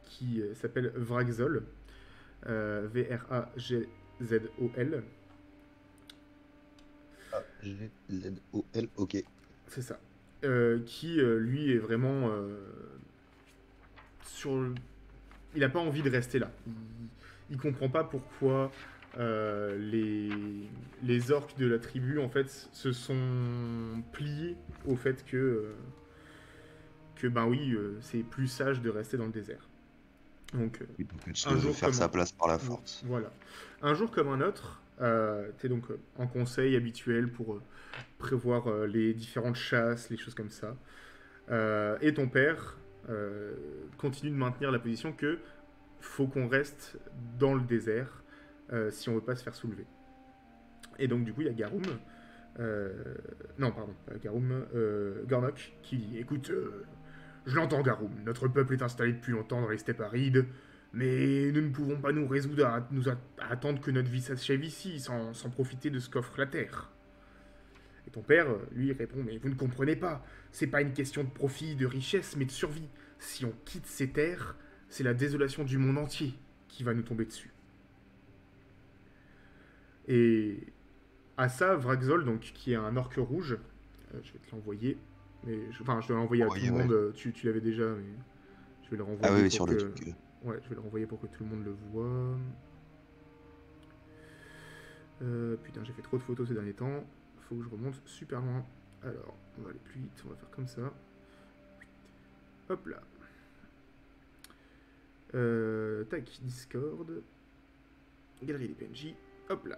qui s'appelle Vragzol. Vragzol. A-G-Z-O-L, ok. C'est ça. Qui, lui, est vraiment sur il n'a pas envie de rester là. Il comprend pas pourquoi les orques de la tribu en fait se sont pliés au fait que ben oui, c'est plus sage de rester dans le désert. Donc Il peut un se jour faire comme sa place par la force. voilà, un jour comme un autre, t'es donc en conseil habituel pour prévoir les différentes chasses, les choses comme ça. Et ton père continue de maintenir la position que faut qu'on reste dans le désert si on veut pas se faire soulever. Et donc du coup il y a Garum, non pardon, pas Garum, Gornok qui dit écoute, je l'entends Garum, notre peuple est installé depuis longtemps dans les steppes arides, mais nous ne pouvons pas nous résoudre à attendre que notre vie s'achève ici sans profiter de ce qu'offre la terre. Et ton père, lui, répond mais vous ne comprenez pas, c'est pas une question de profit, de richesse, mais de survie. Si on quitte ces terres, c'est la désolation du monde entier qui va nous tomber dessus. Et à ça, Vragzol, donc, qui est un orque rouge, je vais te l'envoyer, enfin, je dois l'envoyer à tout le monde, tu l'avais déjà, mais je vais le renvoyer Ah oui, pour sur que... le truc. Ouais, je vais le renvoyer pour que tout le monde le voit. Putain, j'ai fait trop de photos ces derniers temps, faut que je remonte super loin. Alors, on va aller plus vite, on va faire comme ça. Hop là. Tac, Discord. Galerie des PNJ. Hop là.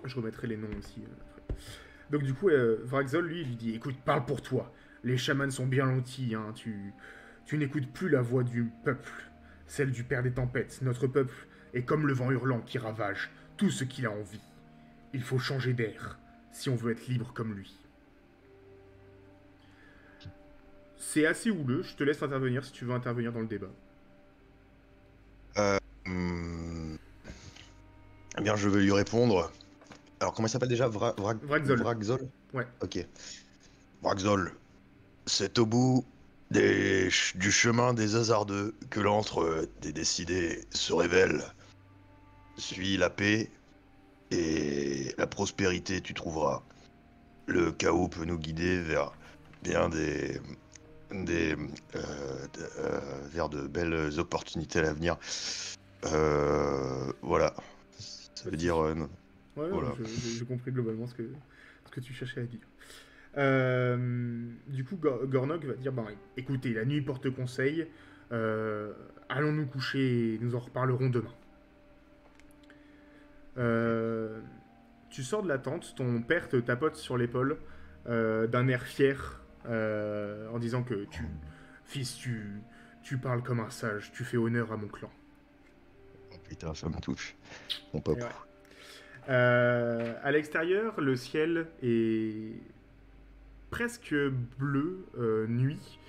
Je remettrai les noms aussi après. Donc du coup, Vragzol, lui, il lui dit écoute, parle pour toi. Les chamans sont bien lotis, hein. Tu n'écoutes plus la voix du peuple, celle du père des tempêtes. Notre peuple est comme le vent hurlant qui ravage tout ce qu'il a envie. Il faut changer d'air si on veut être libre comme lui. C'est assez houleux, je te laisse intervenir si tu veux intervenir dans le débat. Eh bien, je vais lui répondre. Alors, comment il s'appelle déjà? Vragzol. Vragzol. Ouais. Ok. Vragzol, c'est au bout du chemin des hasardeux que l'antre des décidés se révèle. Suis la paix et la prospérité, tu trouveras. Le chaos peut nous guider vers bien vers de belles opportunités à l'avenir. Voilà. Ça veut dire non. Ouais, Voilà. j'ai compris globalement ce que tu cherchais à dire. Du coup, Gornok va dire écoutez, la nuit porte conseil. Allons nous coucher et nous en reparlerons demain. Tu sors de la tente, ton père te tapote sur l'épaule d'un air fier en disant que fils, tu parles comme un sage, tu fais honneur à mon clan. Oh, putain, ça me touche. Mon papa. À l'extérieur, le ciel est presque bleu nuit,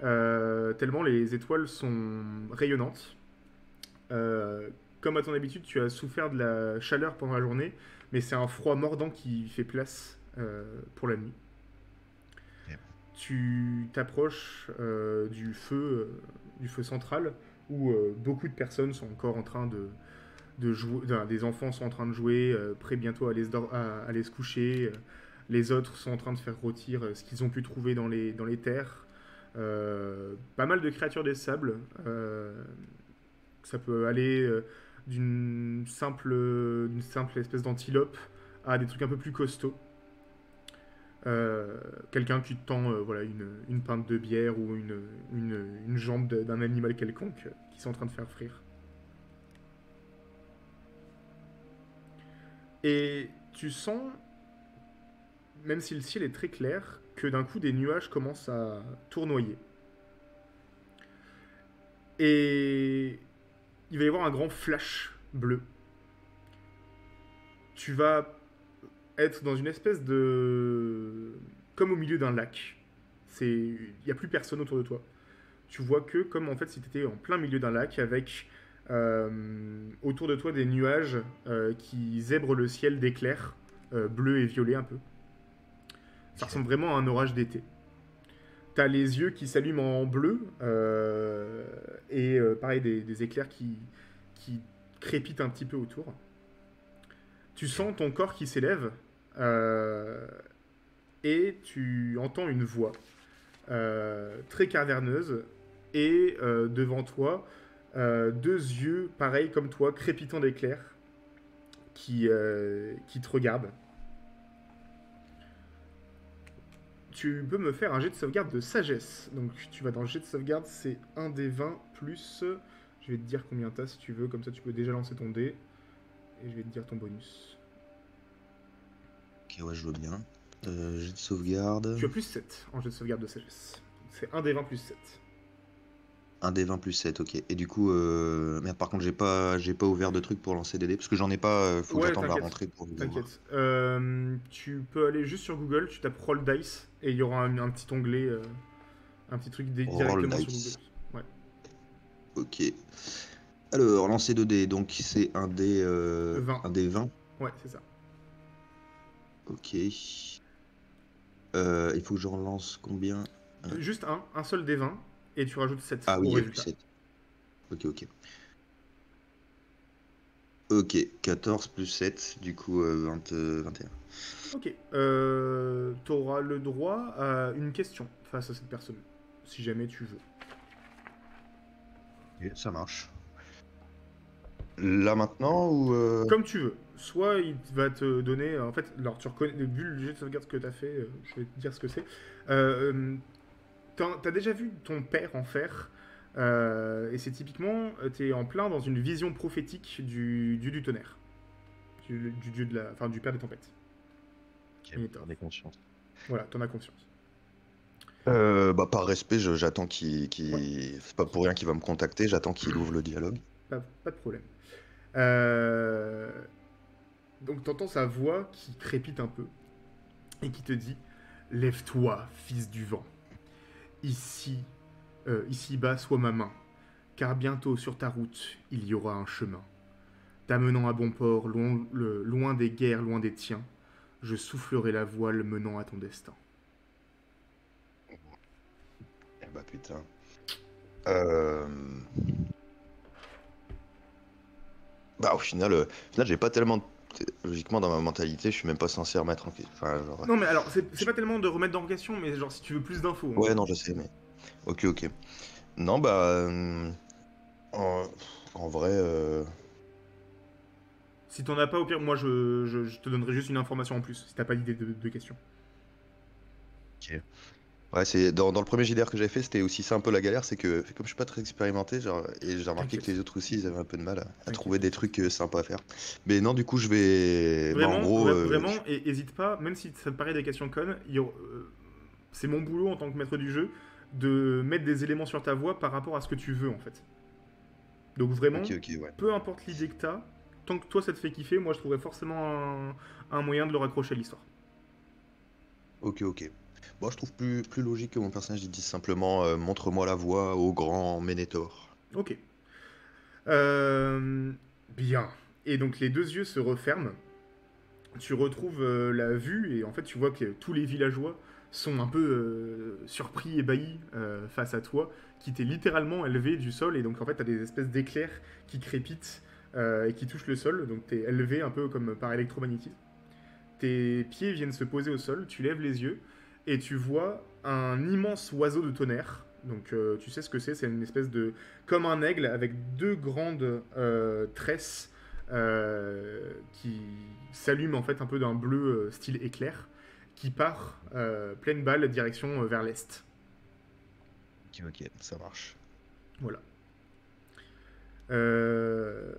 tellement les étoiles sont rayonnantes. Comme à ton habitude, tu as souffert de la chaleur pendant la journée, mais c'est un froid mordant qui fait place pour la nuit. Yep. Tu t'approches du feu central, où beaucoup de personnes sont encore en train de jouer, des enfants sont en train de jouer, prêts bientôt à aller se coucher. Les autres sont en train de faire rôtir ce qu'ils ont pu trouver dans les terres. Pas mal de créatures des sables. Ça peut aller d'une simple espèce d'antilope à des trucs un peu plus costauds. Quelqu'un qui te tend voilà, une pinte de bière ou une jambe d'un animal quelconque qui sont en train de faire frire. Et tu sens, même si le ciel est très clair, que d'un coup des nuages commencent à tournoyer. Et il va y avoir un grand flash bleu. Tu vas être dans une espèce de... comme au milieu d'un lac. Il n'y a plus personne autour de toi. Tu vois que comme en fait si tu étais en plein milieu d'un lac avec autour de toi des nuages qui zèbrent le ciel d'éclairs bleus et violets un peu. Ça ressemble vraiment à un orage d'été. T'as les yeux qui s'allument en bleu et pareil des éclairs qui crépitent un petit peu autour. Tu sens ton corps qui s'élève et tu entends une voix très caverneuse et devant toi deux yeux pareils comme toi crépitants d'éclairs qui te regardent. Tu peux me faire un jet de sauvegarde de sagesse. Donc tu vas dans le jet de sauvegarde, c'est 1 des 20 plus... Je vais te dire combien t'as si tu veux, comme ça tu peux déjà lancer ton dé. Et je vais te dire ton bonus. Ok, ouais, je veux bien. Jet de sauvegarde. Tu as plus 7 en jet de sauvegarde de sagesse. C'est 1 des 20 plus 7. 1 des 20 plus 7, ok. Et du coup, merde, par contre, j'ai pas ouvert de truc pour lancer des dés, parce que j'en ai pas, faut que Ouais, j'attende la t'inquiète. rentrée pour vous voir. T'inquiète. Tu peux aller juste sur Google, tu tapes Roll Dice, et il y aura un petit onglet, un petit truc directement sur Dice. Google. Ouais. Ok. Alors, lancer 2 dés, donc c'est un dé 20. un dé 20. Ouais, c'est ça. Ok. Il faut que je relance combien? Juste un seul des 20, et tu rajoutes 7 Ah au oui, il y a plus résultat. 7. Ok, ok. Ok, 14 plus 7, du coup 21. Ok. T'auras le droit à une question face à cette personne, si jamais tu veux. Ok, ça marche. Là maintenant ou Comme tu veux. Soit il va te donner... En fait, alors tu reconnais, vu le jet de sauvegarde que t'as fait, je vais te dire ce que c'est. T'as déjà vu ton père en faire, et c'est typiquement, t'es en plein dans une vision prophétique du dieu du tonnerre. Du dieu de la... Enfin, du père des tempêtes. j'en ai conscience. Voilà, t'en as conscience. Bah, par respect, j'attends qu'il. Ouais. C'est pas pour rien qu'il va me contacter, j'attends qu'il ouvre le dialogue. Pas de problème. Donc t'entends sa voix qui crépite un peu et qui te dit « Lève-toi, fils du vent. Ici-bas soit ma main, car bientôt sur ta route il y aura un chemin. T'amenant à bon port, loin des guerres, loin des tiens, je soufflerai la voile menant à ton destin. » Eh bah putain. Bah au final, j'ai pas tellement. Logiquement, dans ma mentalité, je suis même pas censé remettre en question. Enfin, genre. Non mais alors, c'est pas tellement de remettre en question, mais genre si tu veux plus d'infos. Ouais, non, je sais, mais. Ok, ok. Non, bah. En vrai. Si t'en as pas, au pire, moi je te donnerai juste une information en plus, si t'as pas d'idée de question. Ok. Ouais, c'est dans le premier JDR que j'avais fait, c'était aussi ça un peu la galère, c'est que comme je suis pas très expérimenté, genre, et j'ai remarqué que T'inquiète. les autres aussi, ils avaient un peu de mal à T'inquiète. trouver des trucs sympas à faire. Mais non, du coup, je vais. Bah, en Vraiment, gros, vraiment, et hésite pas, même si ça te paraît des questions connes, c'est mon boulot en tant que maître du jeu de mettre des éléments sur ta voix par rapport à ce que tu veux en fait. Donc vraiment, Ok, ouais. peu importe l'idée que t'as, tant que toi ça te fait kiffer, moi je trouverai forcément un moyen de le raccrocher à l'histoire. Ok. Bon, je trouve plus logique que mon personnage il dise simplement montre-moi la voie au grand Ménétor. Ok. Euh, Bien. Et donc les deux yeux se referment. Tu retrouves la vue et en fait tu vois que tous les villageois sont un peu surpris, ébahis face à toi, qui t'es littéralement élevé du sol et donc en fait t'as des espèces d'éclairs qui crépitent et qui touchent le sol, donc t'es élevé un peu comme par électromagnétisme. Tes pieds viennent se poser au sol, tu lèves les yeux et tu vois un immense oiseau de tonnerre. Donc tu sais ce que c'est une espèce de... comme un aigle avec deux grandes tresses qui s'allument en fait un peu d'un bleu style éclair, qui part pleine balle direction vers l'est. Ok, ça marche. Voilà. Euh,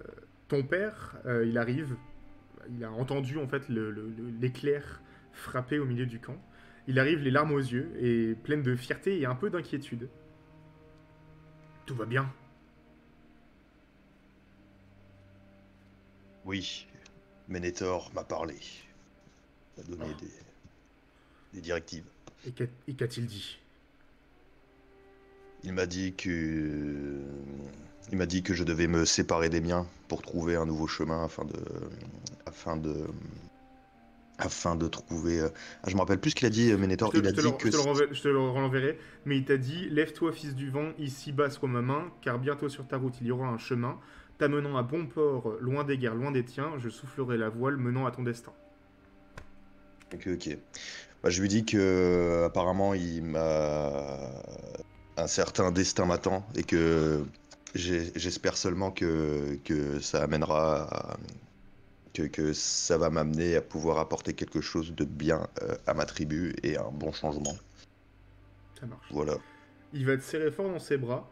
Ton père, il arrive, il a entendu en fait l'éclair frapper au milieu du camp. Il arrive les larmes aux yeux et pleine de fierté et un peu d'inquiétude. Tout va bien. Oui, Ménétor m'a parlé, m'a donné des directives. Et qu'a-t-il dit? Il m'a dit que il m'a dit que je devais me séparer des miens pour trouver un nouveau chemin afin de afin de trouver. Ah, je me rappelle plus ce qu'il a dit, Ménétor. Il a dit que Je te le renverrai, mais il t'a dit: lève-toi, fils du vent, ici bas soit ma main, car bientôt sur ta route il y aura un chemin, t'amenant à bon port, loin des guerres, loin des tiens, je soufflerai la voile menant à ton destin. ok. Bah, je lui dis que apparemment il m'a un certain destin m'attend et que j'espère seulement que ça amènera que ça va m'amener à pouvoir apporter quelque chose de bien à ma tribu et un bon changement. Ça marche. Voilà. Il va te serrer fort dans ses bras,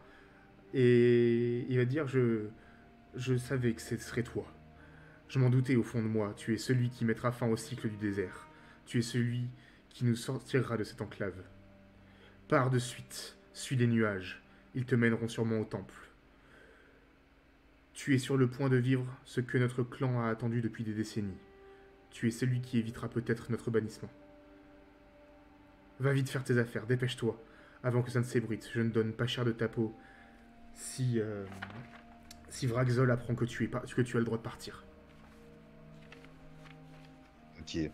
et il va te dire: je savais que ce serait toi. Je m'en doutais au fond de moi, tu es celui qui mettra fin au cycle du désert. Tu es celui qui nous sortira de cette enclave. Pars de suite, suis les nuages, ils te mèneront sûrement au temple. Tu es sur le point de vivre ce que notre clan a attendu depuis des décennies. Tu es celui qui évitera peut-être notre bannissement. Va vite faire tes affaires, dépêche-toi, avant que ça ne s'ébruite. Je ne donne pas cher de ta peau si, si Vraxol apprend que que tu as le droit de partir. Ok.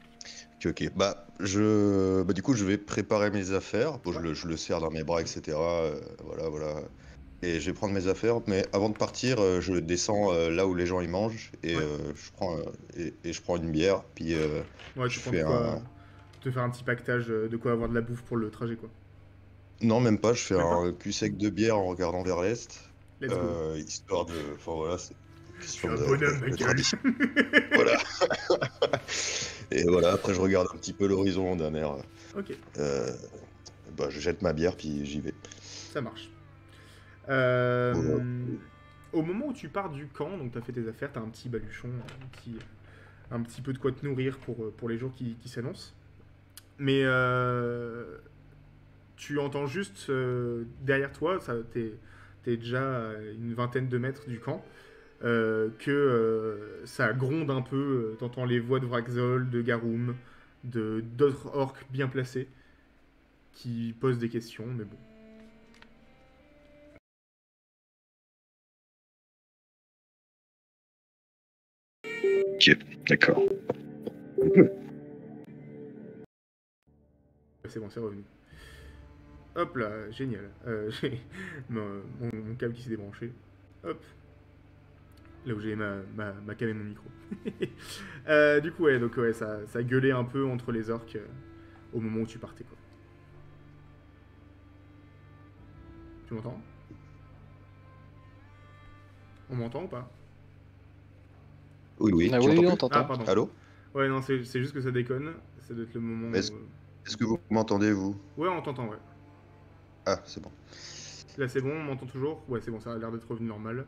Ok. Bah, du coup, je vais préparer mes affaires. Bon, Ouais. je le serre dans mes bras, etc. Voilà. Et je vais prendre mes affaires. Mais avant de partir, je descends là où les gens y mangent et Ouais. je prends une bière. Puis Ouais, je tu prends de fais quoi un. te faire un petit pactage, de quoi avoir de la bouffe pour le trajet, quoi. Non, même pas. Je fais Même pas? un cul sec de bière en regardant vers l'est, Let's go. histoire de. Enfin voilà, c'est une Je suis question un bonhomme, ma de gueule. tradition. Voilà. Et voilà. Après, je regarde un petit peu l'horizon d'un air. Ok, euh, Bah, je jette ma bière puis j'y vais. ça marche. Voilà. Au moment où tu pars du camp, donc t'as fait tes affaires, t'as un petit baluchon, un petit peu de quoi te nourrir pour les jours qui s'annoncent. Mais tu entends juste derrière toi, t'es déjà à une vingtaine de mètres du camp, que ça gronde un peu. T'entends les voix de Vraxol, de Garum, d'autres orques bien placés qui posent des questions, mais bon. Ok, d'accord. C'est bon, c'est revenu. Hop là, génial. J'ai mon câble qui s'est débranché. Hop, là où j'ai ma cam et mon micro. Du coup, ouais, donc ouais, ça gueulait un peu entre les orques au moment où tu partais, quoi. Tu m'entends? On m'entend ou pas? Oui, Ah tu oui, m'entends oui, on plus? Ah, t'entend. pardon. Allô? Ouais, non, c'est juste que ça déconne. Ça doit être le moment Est-ce où... est-ce que vous m'entendez, vous? Ouais, on t'entend, ouais. Ah, c'est bon. Là, c'est bon, on m'entend toujours? Ouais, c'est bon, ça a l'air d'être revenu normal.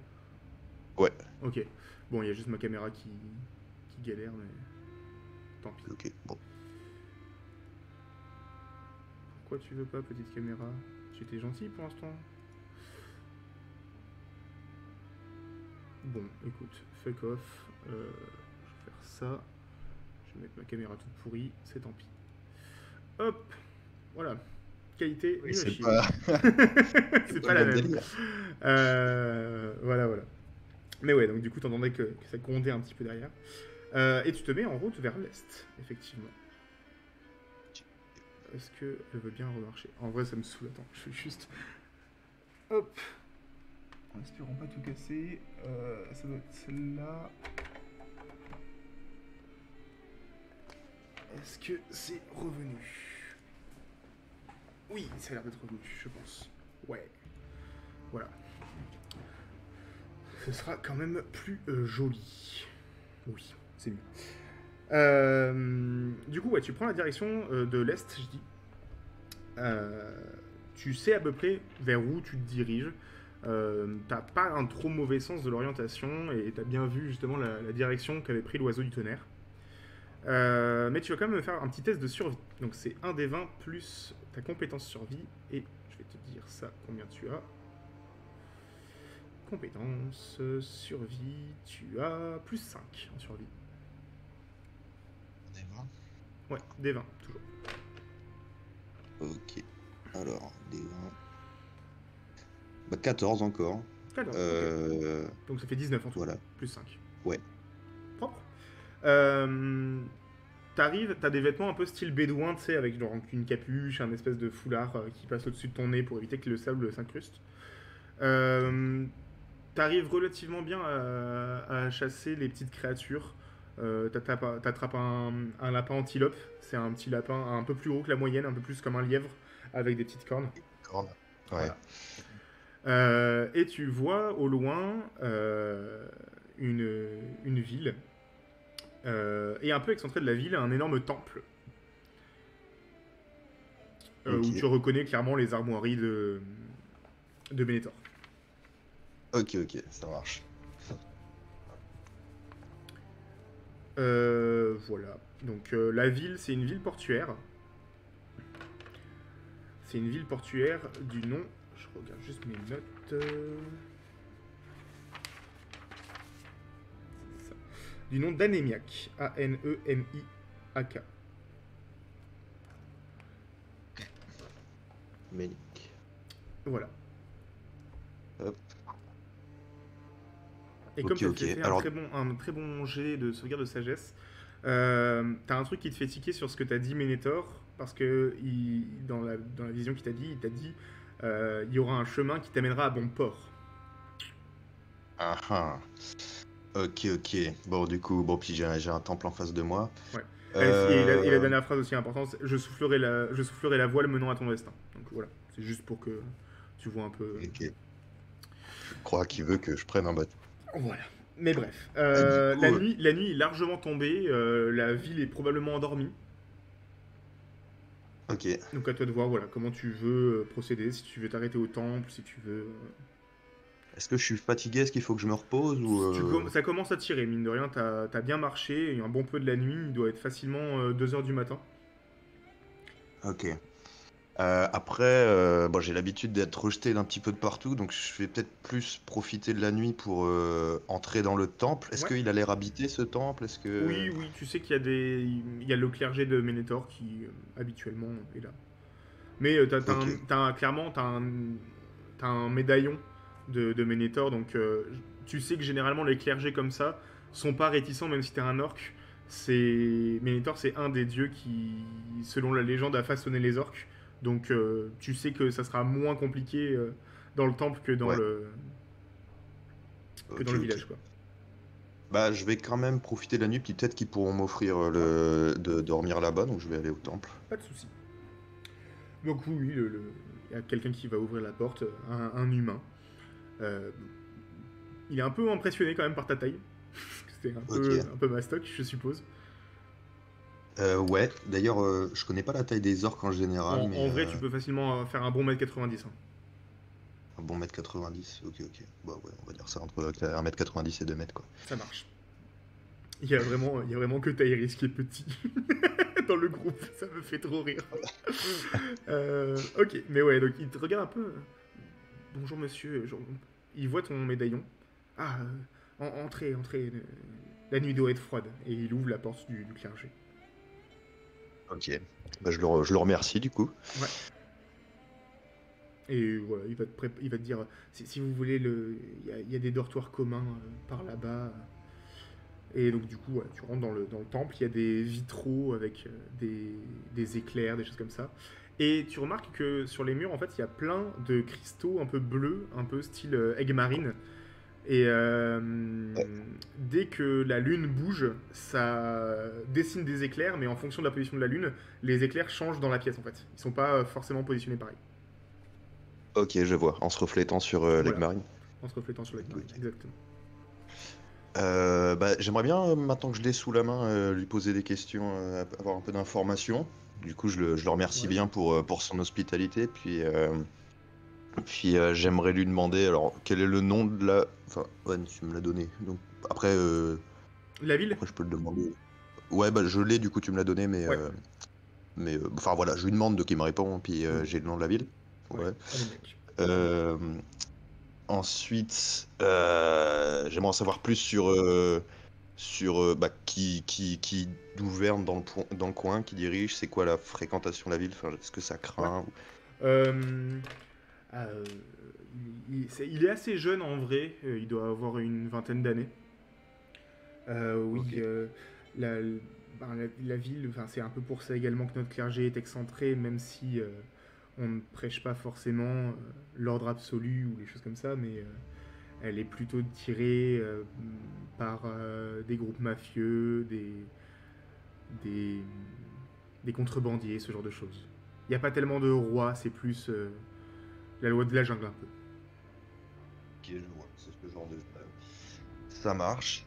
Ouais, Ok. Bon, il y a juste ma caméra qui galère, mais tant pis. ok, bon. Pourquoi tu veux pas, petite caméra? Tu étais gentil pour l'instant. Bon, écoute, fuck off. Je vais faire ça. Je vais mettre ma caméra toute pourrie, c'est tant pis. Hop. Voilà. Qualité, Oui, nul à c'est chier. pas, C'est pas pas le la même même. délire. Voilà. Mais ouais, donc du coup, t'entendais que ça grondait un petit peu derrière. Et tu te mets en route vers l'est, effectivement. Est-ce que je veux bien remarcher? En vrai, ça me saoule. Attends, je fais juste. Hop. En espérant pas tout casser. Ça doit être celle-là. Est-ce que c'est revenu? Oui, ça a l'air d'être revenu, je pense. Ouais. Voilà. Ce sera quand même plus joli. Oui, c'est mieux. Du coup, ouais, tu prends la direction de l'est, je dis. Tu sais à peu près vers où tu te diriges. T'as pas un trop mauvais sens de l'orientation et t'as bien vu justement la direction qu'avait pris l'oiseau du tonnerre. Mais tu vas quand même me faire un petit test de survie. Donc c'est un des 20 plus ta compétence survie. Et je vais te dire ça, combien tu as. Compétence, survie, tu as plus 5 en survie. Des 20. Ouais, des 20, toujours. Ok. Alors, des 20. Bah, 14 encore. 14, ok. Donc ça fait 19 en tout. Voilà. Plus 5. Ouais. Propre. T'arrives, t'as des vêtements un peu style bédouin, tu sais, avec genre une capuche, un espèce de foulard qui passe au-dessus de ton nez pour éviter que le sable s'incruste. T'arrives relativement bien à chasser les petites créatures. T'attrapes un lapin antilope. C'est un petit lapin un peu plus gros que la moyenne, un peu plus comme un lièvre, avec des petites cornes. Corne. Ouais. Voilà. Et tu vois au loin une ville. Et un peu excentré de la ville, un énorme temple. Ok. Où tu reconnais clairement les armoiries de Benetor. Ok, ça marche. Voilà. Donc la ville, c'est une ville portuaire. C'est une ville portuaire du nom... Je regarde juste mes notes. C'est ça. Du nom d'Anemiak. A-N-E-M-I-A-K. Ménic. Voilà. Hop. Et Ok, comme tu as ok. fait Alors- un très bon jet de sauvegarde de sagesse, t'as un truc qui te fait tiquer sur ce que t'as dit Ménétor, parce que dans la vision qu'il t'a dit, il y aura un chemin qui t'amènera à bon port. Ah ah. Ok. Bon, du coup, puis j'ai un temple en face de moi. Ouais. Euh, Et la dernière phrase aussi importante, c'est, je soufflerai la voile menant à ton destin. Donc voilà, c'est juste pour que tu vois un peu... Ok. Je crois qu'il veut que je prenne un bateau. Voilà. Mais bref, Du coup, la nuit est largement tombée, la ville est probablement endormie. ok. Donc à toi de voir voilà, comment tu veux procéder, si tu veux t'arrêter au temple, si tu veux... Est-ce que je suis fatigué? Est-ce qu'il faut que je me repose ou Ça commence à tirer, mine de rien, t'as bien marché, il y a un bon peu de la nuit, il doit être facilement 2 heures du matin. Ok. Après, bon, j'ai l'habitude d'être rejeté d'un petit peu de partout, donc je vais peut-être plus profiter de la nuit pour entrer dans le temple. Est-ce Ouais. qu'il a l'air habité ce temple? Est-ce que... Oui, tu sais qu'il y a il y a le clergé de Ménétor qui habituellement est là. Mais Ok. clairement, t'as un médaillon de Ménétor, donc tu sais que généralement les clergés comme ça sont pas réticents, même si t'es un orc. Ménétor, c'est un des dieux qui, selon la légende, a façonné les orques. Donc tu sais que ça sera moins compliqué dans le temple Ouais. que dans le Ok. village, quoi. Bah, je vais quand même profiter de la nuit, puis peut-être qu'ils pourront m'offrir de dormir là-bas, donc je vais aller au temple. Pas de souci. Donc oui, il y a quelqu'un qui va ouvrir la porte, un humain. Euh, il est un peu impressionné quand même par ta taille. C'était Ok. un peu mastoc, je suppose. Ouais, d'ailleurs, je connais pas la taille des orques en général, mais En vrai, tu peux facilement faire un bon mètre 90. Hein. un bon mètre 90. Ok. Bah ouais, on va dire ça entre 1m90 et 2 mètres, quoi. Ça marche. Il y a vraiment que Tairis qui est petit dans le groupe. Ça me fait trop rire. Ok, mais ouais, donc il te regarde un peu. Bonjour monsieur. Il voit ton médaillon. Ah, entrez. La nuit doit être froide. Et il ouvre la porte du clergé. Ok. Bah, je le remercie du coup. Ouais. Et voilà, il va te dire, si vous voulez, il y a des dortoirs communs par là-bas. Et donc du coup, ouais, tu rentres dans le temple, il y a des vitraux avec des éclairs, des choses comme ça. Et tu remarques que sur les murs, en fait, il y a plein de cristaux un peu bleus, un peu style aigue marine. Et Ouais. dès que la lune bouge, ça dessine des éclairs, mais en fonction de la position de la lune, les éclairs changent dans la pièce en fait. Ils sont pas forcément positionnés pareil. Ok, je vois. En se reflétant sur l'aigle Voilà, marine. en se reflétant sur Ok, l'écran, ok. exactement. Bah, j'aimerais bien, maintenant que je l'ai sous la main, lui poser des questions, avoir un peu d'informations. Du coup, je le remercie Ouais. bien pour son hospitalité. Puis j'aimerais lui demander, alors, quel est le nom de la... Enfin, ouais, tu me l'as donné. Donc, après, La ville? après, je peux le demander. Ouais, bah, je l'ai, du coup, tu me l'as donné, Ouais. enfin, voilà, je lui demande de qui me répond, puis j'ai le nom de la ville. Ouais, Ouais. Allemagne. Euh, Ensuite, j'aimerais en savoir plus sur bah, qui gouverne dans le coin, qui dirige, c'est quoi la fréquentation de la ville, enfin, est-ce que ça Ouais. craint Euh, euh, il est assez jeune en vrai, il doit avoir une vingtaine d'années. Oui, Ok. la, la ville, enfin, c'est un peu pour ça également que notre clergé est excentré, même si on ne prêche pas forcément l'ordre absolu ou les choses comme ça, mais elle est plutôt tirée par des groupes mafieux, des, des contrebandiers, ce genre de choses. Il n'y a pas tellement de rois, c'est plus la loi de la jungle un peu. Ok, je vois, c'est ce genre de... Ça marche.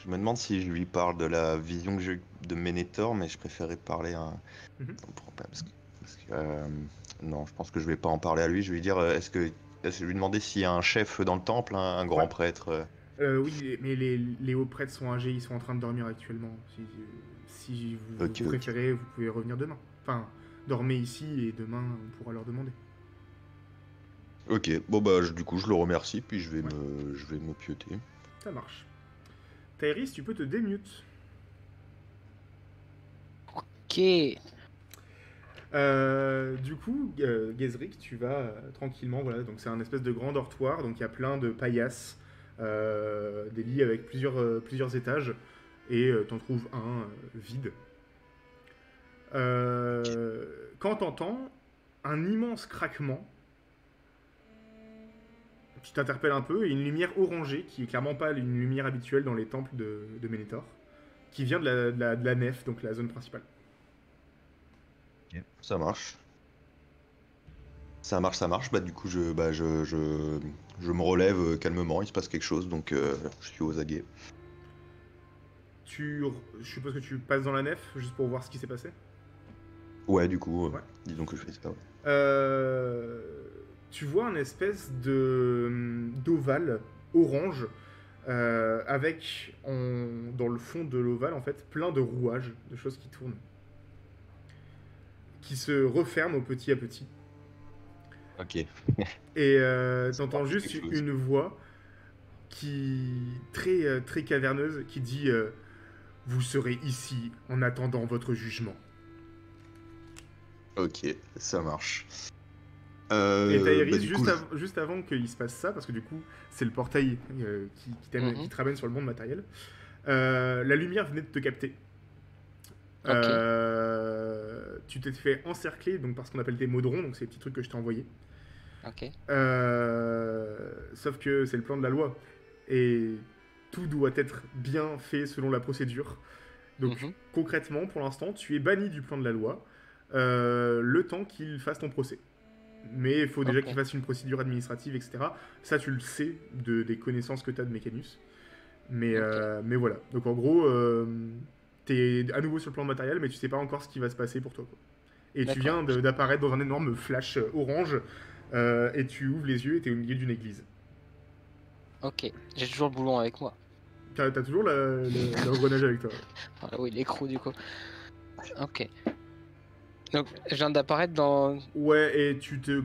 Je me demande si je lui parle de la vision que j'ai eue de Ménétor, mais je préférais parler à un... Mhm. Parce que, non, je pense que je vais pas en parler à lui. Je vais lui dire, est-ce que je vais lui demander s'il y a un chef dans le temple, un Ouais. grand prêtre. Oui, mais les hauts prêtres sont âgés, ils sont en train de dormir actuellement. Si Ok, vous ok. préférez, vous pouvez revenir demain. Enfin, dormez ici et demain on pourra leur demander. Ok, bon bah du coup je le remercie, puis Ouais, je vais me pioter. ça marche. Tyrese, tu peux te démute. Ok. Du coup, Gezric, tu vas tranquillement, voilà, donc c'est un espèce de grand dortoir, donc il y a plein de paillasses, des lits avec plusieurs étages, et t'en trouves un vide. Euh, Quand t'entends un immense craquement, tu t'interpelles un peu, et une lumière orangée, qui est clairement pas une lumière habituelle dans les temples de Ménétor, qui vient de la nef, donc la zone principale. Ok. Ça marche. Ça marche, ça marche. Bah du coup je me relève calmement, il se passe quelque chose, donc je suis aux aguets. Je suppose que tu passes dans la nef, juste pour voir ce qui s'est passé. Ouais, du coup, Ouais. disons que je fais ça, ouais. Euh, Tu vois un espèce de d'ovale orange avec dans le fond de l'ovale en fait plein de rouages, de choses qui tournent, qui se referment au petit à petit. Ok. Et Ça t'entends marche juste quelque chose. une voix très caverneuse qui dit vous serez ici en attendant votre jugement. Ok, ça marche. Et Bah Taïris, du coup, juste avant qu'il se passe ça, parce que du coup, c'est le portail qui Mhm. te ramène sur le monde matériel, la lumière venait de te capter. Ok. Tu t'es fait encercler donc, par ce qu'on appelle des modrons, donc c'est les petits trucs que je t'ai envoyés. Ok. Sauf que c'est le plan de la loi. Et tout doit être bien fait selon la procédure. Donc Mhm. concrètement, pour l'instant, tu es banni du plan de la loi le temps qu'il fasse ton procès. Mais il faut déjà qu'il Ok. fasse une procédure administrative, etc. Ça, tu le sais des connaissances que tu as de Mécanus. Ok. Mais voilà. Donc en gros, t'es à nouveau sur le plan matériel, mais tu sais pas encore ce qui va se passer pour toi, quoi. Et tu D'accord. viens d'apparaître dans un énorme flash orange, et tu ouvres les yeux et t'es au milieu d'une église. Ok. J'ai toujours le boulon avec moi. T'as toujours l'engrenage avec toi. Ah oui, l'écrou du coup. Ok. Donc, je viens d'apparaître dans. Ouais, et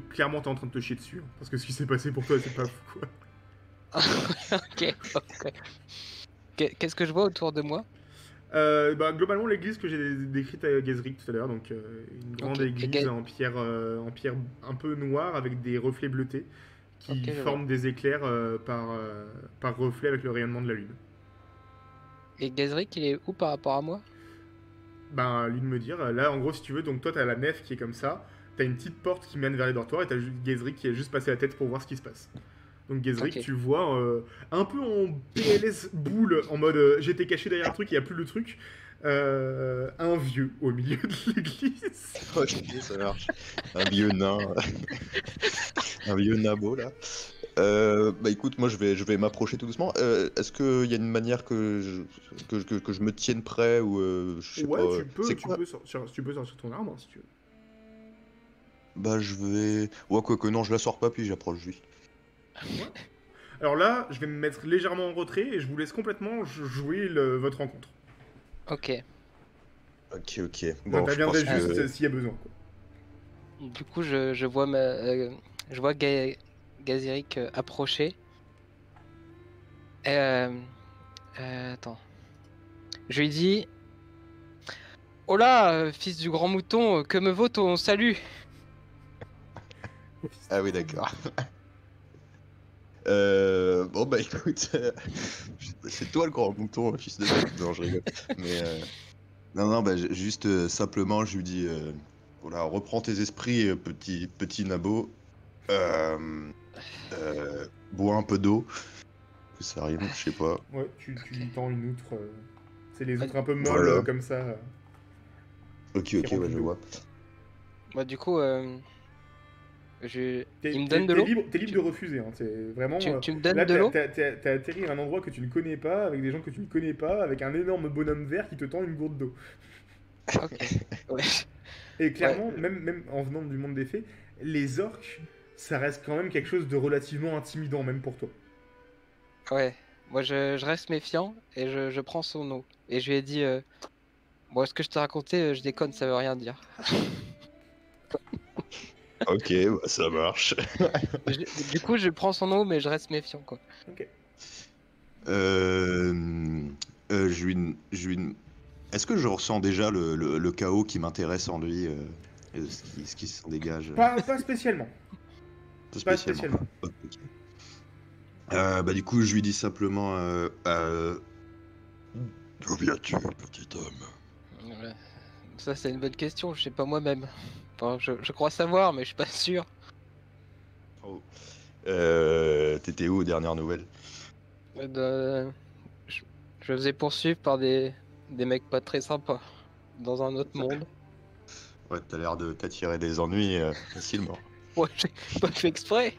clairement, t'es en train de te chier dessus. Hein, parce que ce qui s'est passé pour toi, c'est pas fou, quoi. Ok. Ok. Qu'est-ce que je vois autour de moi? Bah, globalement, l'église que j'ai décrite à Gazric tout à l'heure, donc une grande Ok, église en pierre un peu noire avec des reflets bleutés ok, qui je vois. forment des éclairs par reflet avec le rayonnement de la lune. Et Gazric, il est où par rapport à moi? Ben, à lui de me dire, là, en gros, si tu veux, donc toi, t'as la nef qui est comme ça, t'as une petite porte qui mène vers les dortoirs et t'as Gazric qui a juste passé la tête pour voir ce qui se passe. Donc Gazric, Ok. tu le vois un peu en PLS boule, en mode j'étais caché derrière un truc, il n'y a plus le truc. Un vieux au milieu de l'église. Ok, ça marche. Un vieux nain. Un vieux nabo, là. Bah écoute, moi je vais m'approcher tout doucement. Est-ce qu'il y a une manière que je me tienne prêt ou je sais Ouais, pas. C'est tu quoi? peux sortir ton arme hein, si tu veux. Bah je vais. Ouais, quoi que non, je la sors pas puis j'approche lui. Ouais. Alors là, je vais me mettre légèrement en retrait et je vous laisse complètement jouer votre rencontre. Ok. Ok, ok. Bon, je J'interviendrai pense juste que. s'il y a besoin. Quoi. Du coup, je vois Gaziric approcher. Euh, attends. Je lui dis, oh là, fils du grand mouton, que me vaut ton salut? Ah oui, d'accord. Bon bah écoute, c'est toi le grand mouton, fils de pute. Non, je rigole. Mais non, non, bah juste simplement, je lui dis, voilà, reprends tes esprits, petit nabo. Bois un peu d'eau. Ça rime, je sais pas. Ouais, tu lui tends une outre. C'est les Ah, outres un peu molles Voilà. comme ça Ok, qui ok, ouais, remplissent je d'eau. vois. Bah, du coup, il me donne de T'es l'eau? libre, t'es libre de refuser. Hein. C'est vraiment. Tu me donnes Là, de l'eau? t'as atterri à un endroit que tu ne connais pas, avec des gens que tu ne connais pas, avec un énorme bonhomme vert qui te tend une gourde d'eau. Ok. Ouais. Et Ouais. clairement, même en venant du monde des fées, les orques, ça reste quand même quelque chose de relativement intimidant, même pour toi. Ouais. Moi, je reste méfiant et je prends son eau. Et je lui ai dit, bon, ce que je t'ai raconté, je déconne, ça veut rien dire. Ok, bah, ça marche. Du coup, je prends son eau, mais je reste méfiant, quoi. Ok. Euh, Est-ce que je ressens déjà le chaos qui m'intéresse en lui, ce qui s'en dégage, Pas spécialement. tout Pas spécialement. spécialement. Ok. Bah du coup, je lui dis simplement, d'où viens-tu, petit homme? Ouais. Ça, c'est une bonne question, je sais pas moi-même. Enfin, je crois savoir, mais je suis pas sûr. Oh. T'étais où aux dernières nouvelles? Euh, je, je me faisais poursuivre par des mecs pas très sympas dans un autre monde. Ouais, t'as l'air de t'attirer des ennuis facilement. Ouais, j'ai pas fait exprès.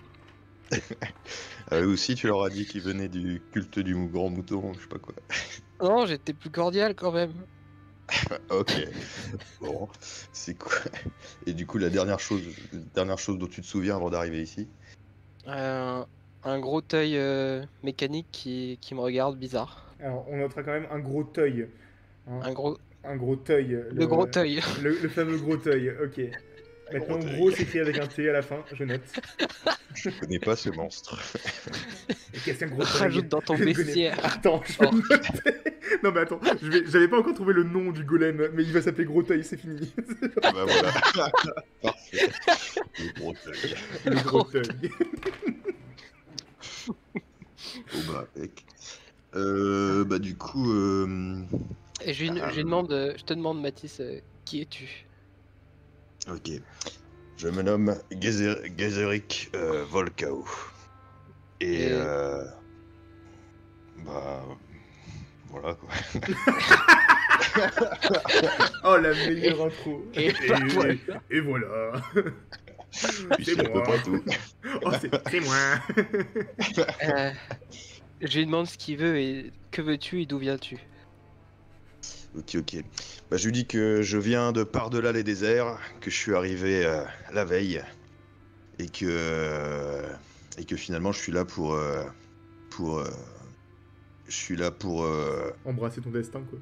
Eux aussi, tu leur as dit qu'ils venaient du culte du grand mouton, je sais pas quoi. Non, j'étais plus cordial quand même. Ok, bon, c'est quoi? Et du coup, la dernière chose dont tu te souviens avant d'arriver ici? Un, un gros œil mécanique qui me regarde bizarre. Alors, on notera quand même un gros teuil. Hein. Un gros, Un gros teuil. le gros œil. Le fameux gros teuil. Ok. Un gros Maintenant, œil. gros s'écrit avec un T à la fin, je note. Je connais pas ce monstre. Et qu'est-ce qu'un gros teuil? Rajoute dans ton Je ne connais bestiaire. pas. Attends, je vais Oh. le noter. Non, mais attends, j'avais pas encore trouvé le nom du golem, mais il va s'appeler Gros Teuil, c'est fini. Ah bah voilà. Parfait. Le gros œil. Le gros teuil. Oh bah, mec. Bah du coup, Et je te demande, Mathis, qui es-tu? ok. Je me nomme Gezeric Volkau. Et Et- bah voilà quoi. Oh, la meilleure intro. Et bah voilà. Et voilà. Puis C'est c'est à peu moi. près tout. Oh, c'est moi. Euh, je lui demande ce qu'il veut et que veux-tu et d'où viens-tu? Ok, ok. Bah, je lui dis que je viens de par-delà les déserts, que je suis arrivé la veille, et que finalement je suis là pour je suis là pour Embrasser ton destin, quoi.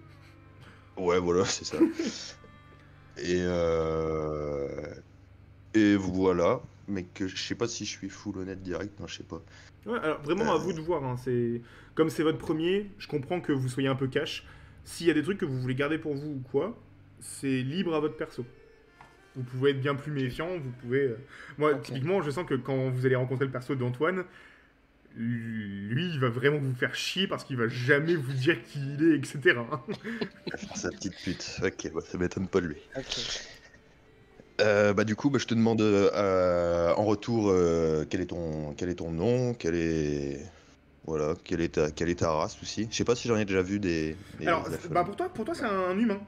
ouais, voilà, c'est ça. Et voilà, mais que je sais pas si je suis full honnête direct, non, je sais pas. Ouais, alors vraiment à vous de voir. Hein. Comme c'est votre premier, je comprends que vous soyez un peu cash. S'il y a des trucs que vous voulez garder pour vous ou quoi, c'est libre à votre perso. Vous pouvez être bien plus méfiant, vous pouvez... Moi, Ok. typiquement, je sens que quand vous allez rencontrer le perso d'Antoine, lui, il va vraiment vous faire chier parce qu'il va jamais vous dire qui il est, etc. Sa petite pute. Ok, bah, ça m'étonne pas de lui. Ok. Bah du coup, bah, je te demande en retour quel est ton nom, voilà, quelle est ta race aussi. Je sais pas si j'en ai déjà vu des Alors, bah Affolants. pour toi c'est un humain.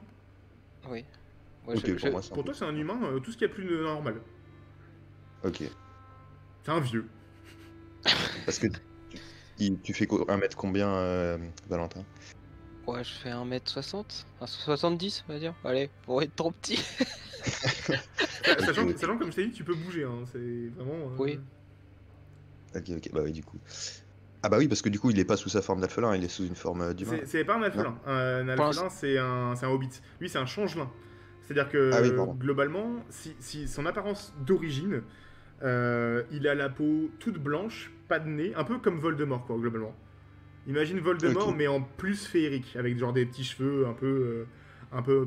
Oui. Moi, Ok, pour moi c'est un Pour peu toi, c'est ça. un humain, tout ce qu'il y a plus de normal. Ok. C'est un vieux. Parce que tu fais un mètre combien, Valentin? Ouais, je fais 1m60, 70 on va dire. Allez, pour être trop petit. Sachant, Ok. sachant, comme je t'ai dit, tu peux bouger, hein. C'est vraiment... Oui. Ok, bah oui, du coup. Ah bah oui, parce que du coup, il est pas sous sa forme d'alphelin, il est sous une forme d'humain. C'est pas un Non? alphelin. Un Pour alphelin, c'est un hobbit. Lui, c'est un changelin. C'est-à-dire Ah oui, que, pardon. globalement, si son apparence d'origine, il a la peau toute blanche, pas de nez, un peu comme Voldemort, quoi, globalement. Imagine Voldemort, Ok, mais en plus féerique, avec genre des petits cheveux un peu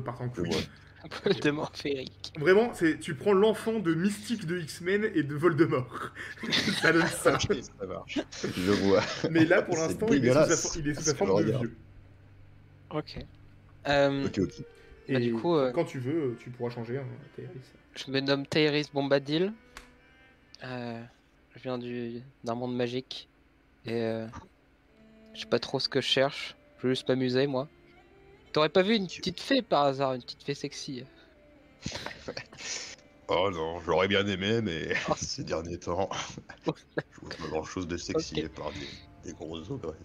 partant je couille. vois. Un peu de morphérique. Vraiment, tu prends l'enfant de Mystique de X-Men et de Voldemort. Ça donne ça. Ok, ça marche. Je vois. Mais là, pour C'est l'instant, dégueulasse. il est sous sa Ce que je forme de regarde. vieux. Ok. Ok. Bah, du Et coup, quand tu veux, tu pourras changer, hein, Théris. je me nomme Tairis Bombadil. Je viens d'un monde magique. Et je sais pas trop ce que je cherche. Je veux juste m'amuser, moi. T'aurais pas vu une petite fée par hasard, une petite fée sexy? Oh non, j'aurais bien aimé, mais Oh, ces derniers temps, je vois pas grand chose de sexy ok. à part des grosses ogresses.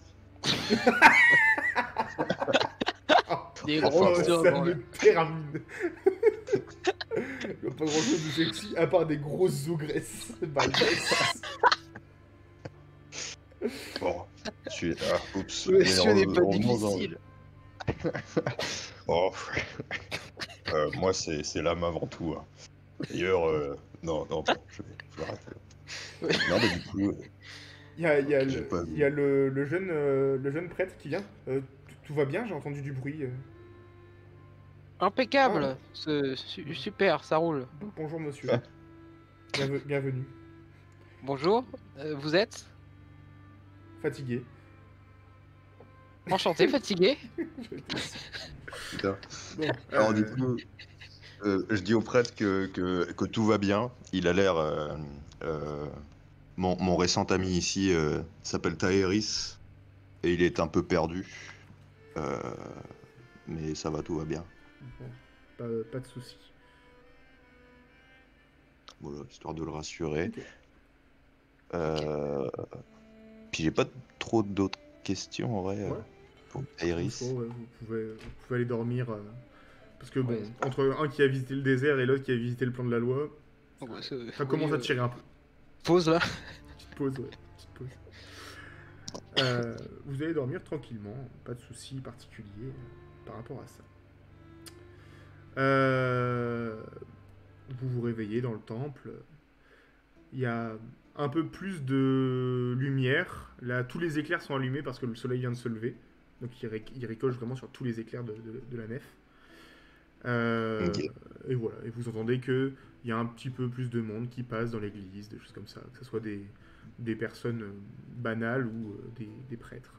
Des Enfin gros Oh, bon. ça ogres, là. me termine. Il y a pas grand chose de sexy à part des grosses ogresses. Bah yes. Bon, oups. Monsieur n'est pas revenons difficile. Oh, moi, c'est l'âme avant tout, hein. D'ailleurs, non, bon, je vais arrêter. Ouais. Non, mais du coup, Il y a, j'ai pas il y a vu. le jeune prêtre qui vient. Tout va bien, j'ai entendu du bruit. Impeccable. Ah. Super, ça roule. Bonjour monsieur. Bienvenue. Bonjour, vous êtes Fatigué. enchanté, fatigué? Putain. Bon, Alors, du coup, je dis au prêtre que tout va bien. Il a l'air. Mon récent ami ici s'appelle Taeris et il est un peu perdu. Euh, mais ça va, tout va bien. bon, pas de soucis. Voilà, histoire de le rassurer. Ok. Puis j'ai pas trop d'autres questions en vrai Ouais. pour Qu'il vous Taeris. faut, ouais, vous pouvez aller dormir. Parce que bon, Ouais. entre un qui a visité le désert et l'autre qui a visité le plan de la loi, Ouais, ça commence à tirer un peu. Pause là. Petite pause, ouais. Petite pause. Vous allez dormir tranquillement, pas de soucis particuliers par rapport à ça. Vous vous réveillez dans le temple. Il y a un peu plus de lumière. Là, tous les éclairs sont allumés parce que le soleil vient de se lever. Donc il ricoche vraiment sur tous les éclairs de la nef. Ok. Et voilà, et vous entendez qu'il y a un petit peu plus de monde qui passe dans l'église, des choses comme ça, que ce soit des personnes banales ou des prêtres.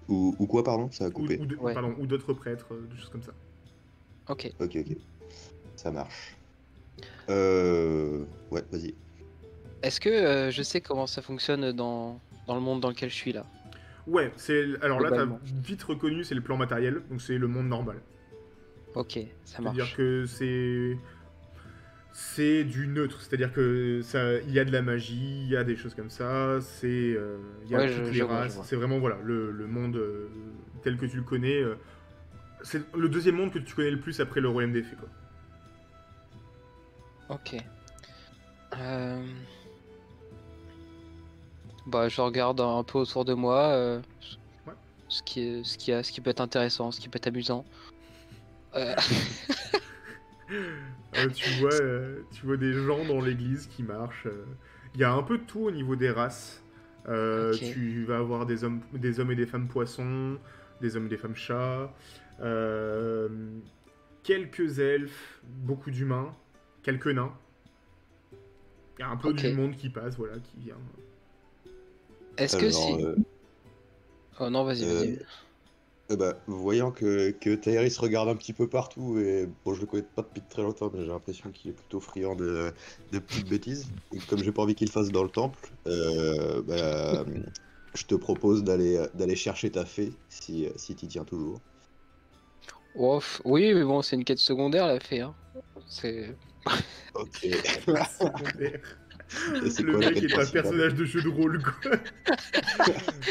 Ou quoi, pardon? Ça a Ou, coupé. Ouais. pardon, ou d'autres prêtres, des choses comme ça. Ok. Ok. Ça marche. Ouais, vas-y. Est-ce que je sais comment ça fonctionne dans le monde dans lequel je suis là? Ouais, alors là, t'as Globalement. vite reconnu, c'est le plan matériel, donc c'est le monde normal. Ok, ça C'est-à-dire marche. que c'est du neutre, c'est-à-dire que il y a de la magie, il y a des choses comme ça, il y a Ouais, toutes les je vois, je races, vois. c'est vraiment voilà le monde tel que tu le connais. C'est le deuxième monde que tu connais le plus après le royaume des fées, quoi. Ok. Bah, je regarde un peu autour de moi, Ouais. ce qui peut être intéressant, ce qui peut être amusant. Tu vois des gens dans l'église qui marchent. Il y a un peu de tout au niveau des races. Ok. Tu vas avoir des hommes et des femmes poissons. des hommes et des femmes chats, quelques elfes, beaucoup d'humains, quelques nains. Il y a un peu Ok. du monde qui passe, voilà, qui vient. Est-ce que si... Alors, Oh non, vas-y, vas-y. voyant que Taeris regarde un petit peu partout, et bon, je le connais pas depuis très longtemps, mais j'ai l'impression qu'il est plutôt friand de petites bêtises. Et comme j'ai pas envie qu'il le fasse dans le temple, je te propose d'aller chercher ta fée si t'y tiens toujours. Oui, mais bon, c'est une quête secondaire, la fée. Hein. C'est... Ok. Secondaire. C'est Le quoi la mec quête est un principale? personnage de jeu de rôle, quoi.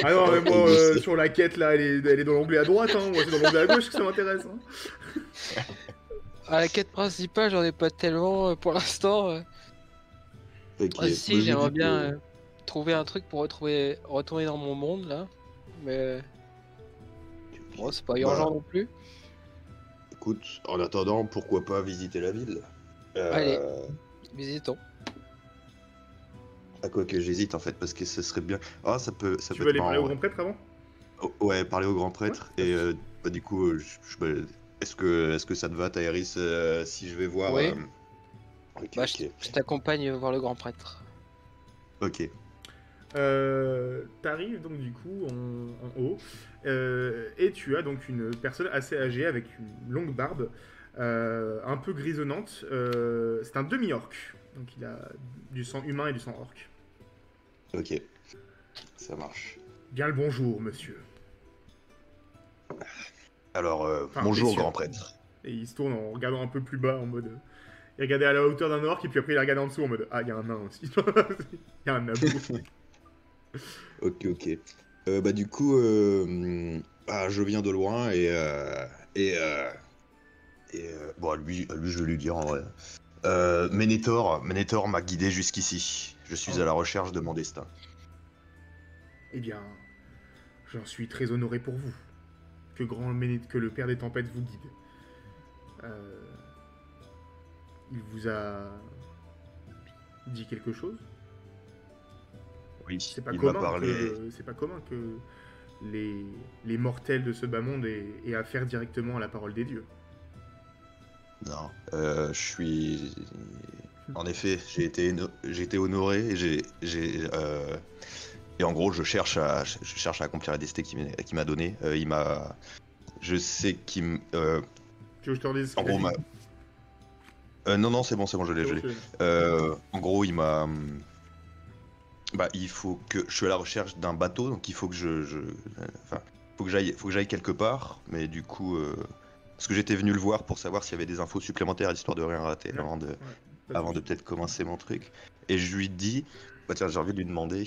Ah non, mais Ok, moi, je sais. sur la quête, là, elle est dans l'onglet à droite, hein. Moi, c'est dans l'onglet à gauche que ça m'intéresse. Hein. À la quête principale, j'en ai pas tellement pour l'instant. Ok. Ah, si, Moi, je lui j'aimerais dis bien que- trouver un truc pour retourner dans mon monde, là. Mais bon, c'est pas urgent Bah, non plus. écoute, en attendant, pourquoi pas visiter la ville? Allez. Visitons. À quoi que j'hésite en fait, parce que ce serait bien. Ah, ça Tu peut veux être aller parler marrant. au grand prêtre avant? Oh, ouais, parler au grand prêtre. Ouais. Et du coup, est-ce que ça te va, Taeris, si je vais voir. Oui. Ok, Bah, ok. je t'accompagne voir le grand prêtre. Ok. T'arrives donc du coup en haut et tu as donc une personne assez âgée avec une longue barbe, un peu grisonnante. C'est un demi-orc, donc il a du sang humain et du sang orc. Ok. Ça marche. Bien le bonjour, monsieur. Alors, Enfin, bonjour, messieurs. grand prêtre. Et il se tourne en regardant un peu plus bas en mode. Il regardait à la hauteur d'un orc et puis après il regardait en dessous en mode ah il y a un nain aussi. Il y a un nabou. Ok, ok. Du coup, je viens de loin bon, à lui, je vais lui dire en vrai. Ménétor m'a guidé jusqu'ici. Je suis à la recherche de mon destin. Eh bien, j'en suis très honoré pour vous. Que le Père des Tempêtes vous guide. Il vous a dit quelque chose? Oui, C'est pas il m'a commun parlé. c'est pas commun que les mortels de ce bas monde aient affaire directement à la parole des dieux. Non, je suis. En effet, j'ai été honoré et en gros, je cherche à accomplir la destinée qu'il m'a donnée. Je sais qu'il me. Tu veux que je te redise ce En qu'il a gros, dit? non, c'est bon, je l'ai. C'est bon, En gros, il m'a. Il faut que je suis à la recherche d'un bateau, donc il faut que faut que j'aille quelque part. Mais du coup, parce que j'étais venu le voir pour savoir s'il y avait des infos supplémentaires histoire de rien rater Ouais. avant de Ouais, pas de avant de soucis. peut-être commencer mon truc. Et je lui dis, bah tiens, j'ai envie de lui demander.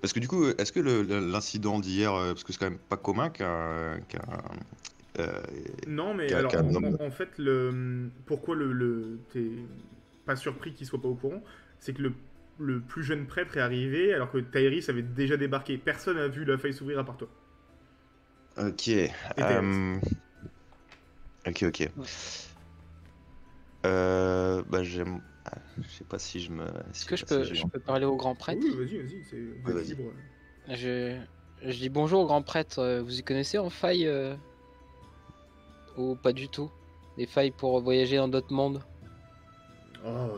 Parce que du coup, est-ce que l'incident d'hier, parce que c'est quand même pas commun euh, Non, mais qu'un alors homme. en fait, pourquoi t'es pas surpris qu'il soit pas au courant, c'est que le plus jeune prêtre est arrivé alors que Taeris avait déjà débarqué. Personne n'a vu la faille s'ouvrir à part toi. Ok. Et Taeris. Ok. Ouais. J'aime. Je sais pas si je me. Est-ce que je peux parler au grand prêtre? Oui, vas-y, c'est vous êtes vas-y. libre. Je dis bonjour au grand prêtre, vous y connaissez en faille ou pas du tout? Des failles pour voyager dans d'autres mondes? Oh,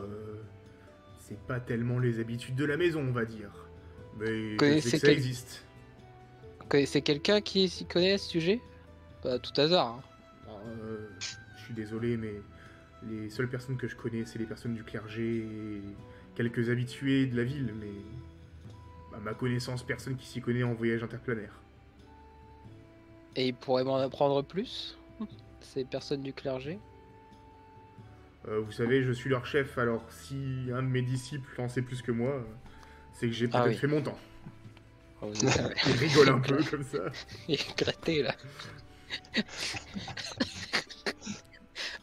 c'est pas tellement les habitudes de la maison, on va dire. Mais je Connaissez sais que ça existe. Vous connaissez quelqu'un qui s'y connaît à ce sujet? Pas à tout hasard. Hein. Je suis désolé, mais les seules personnes que je connais, c'est les personnes du clergé et quelques habitués de la ville, mais à ma connaissance, personne qui s'y connaît en voyage interplanaire. Et il pourrait m'en apprendre plus? Ces personnes du clergé? Vous savez, je suis leur chef, alors si un de mes disciples en sait plus que moi, c'est que j'ai peut-être oui. fait mon temps. Oh, vous êtes Il rigole un peu comme ça. il est gratté là.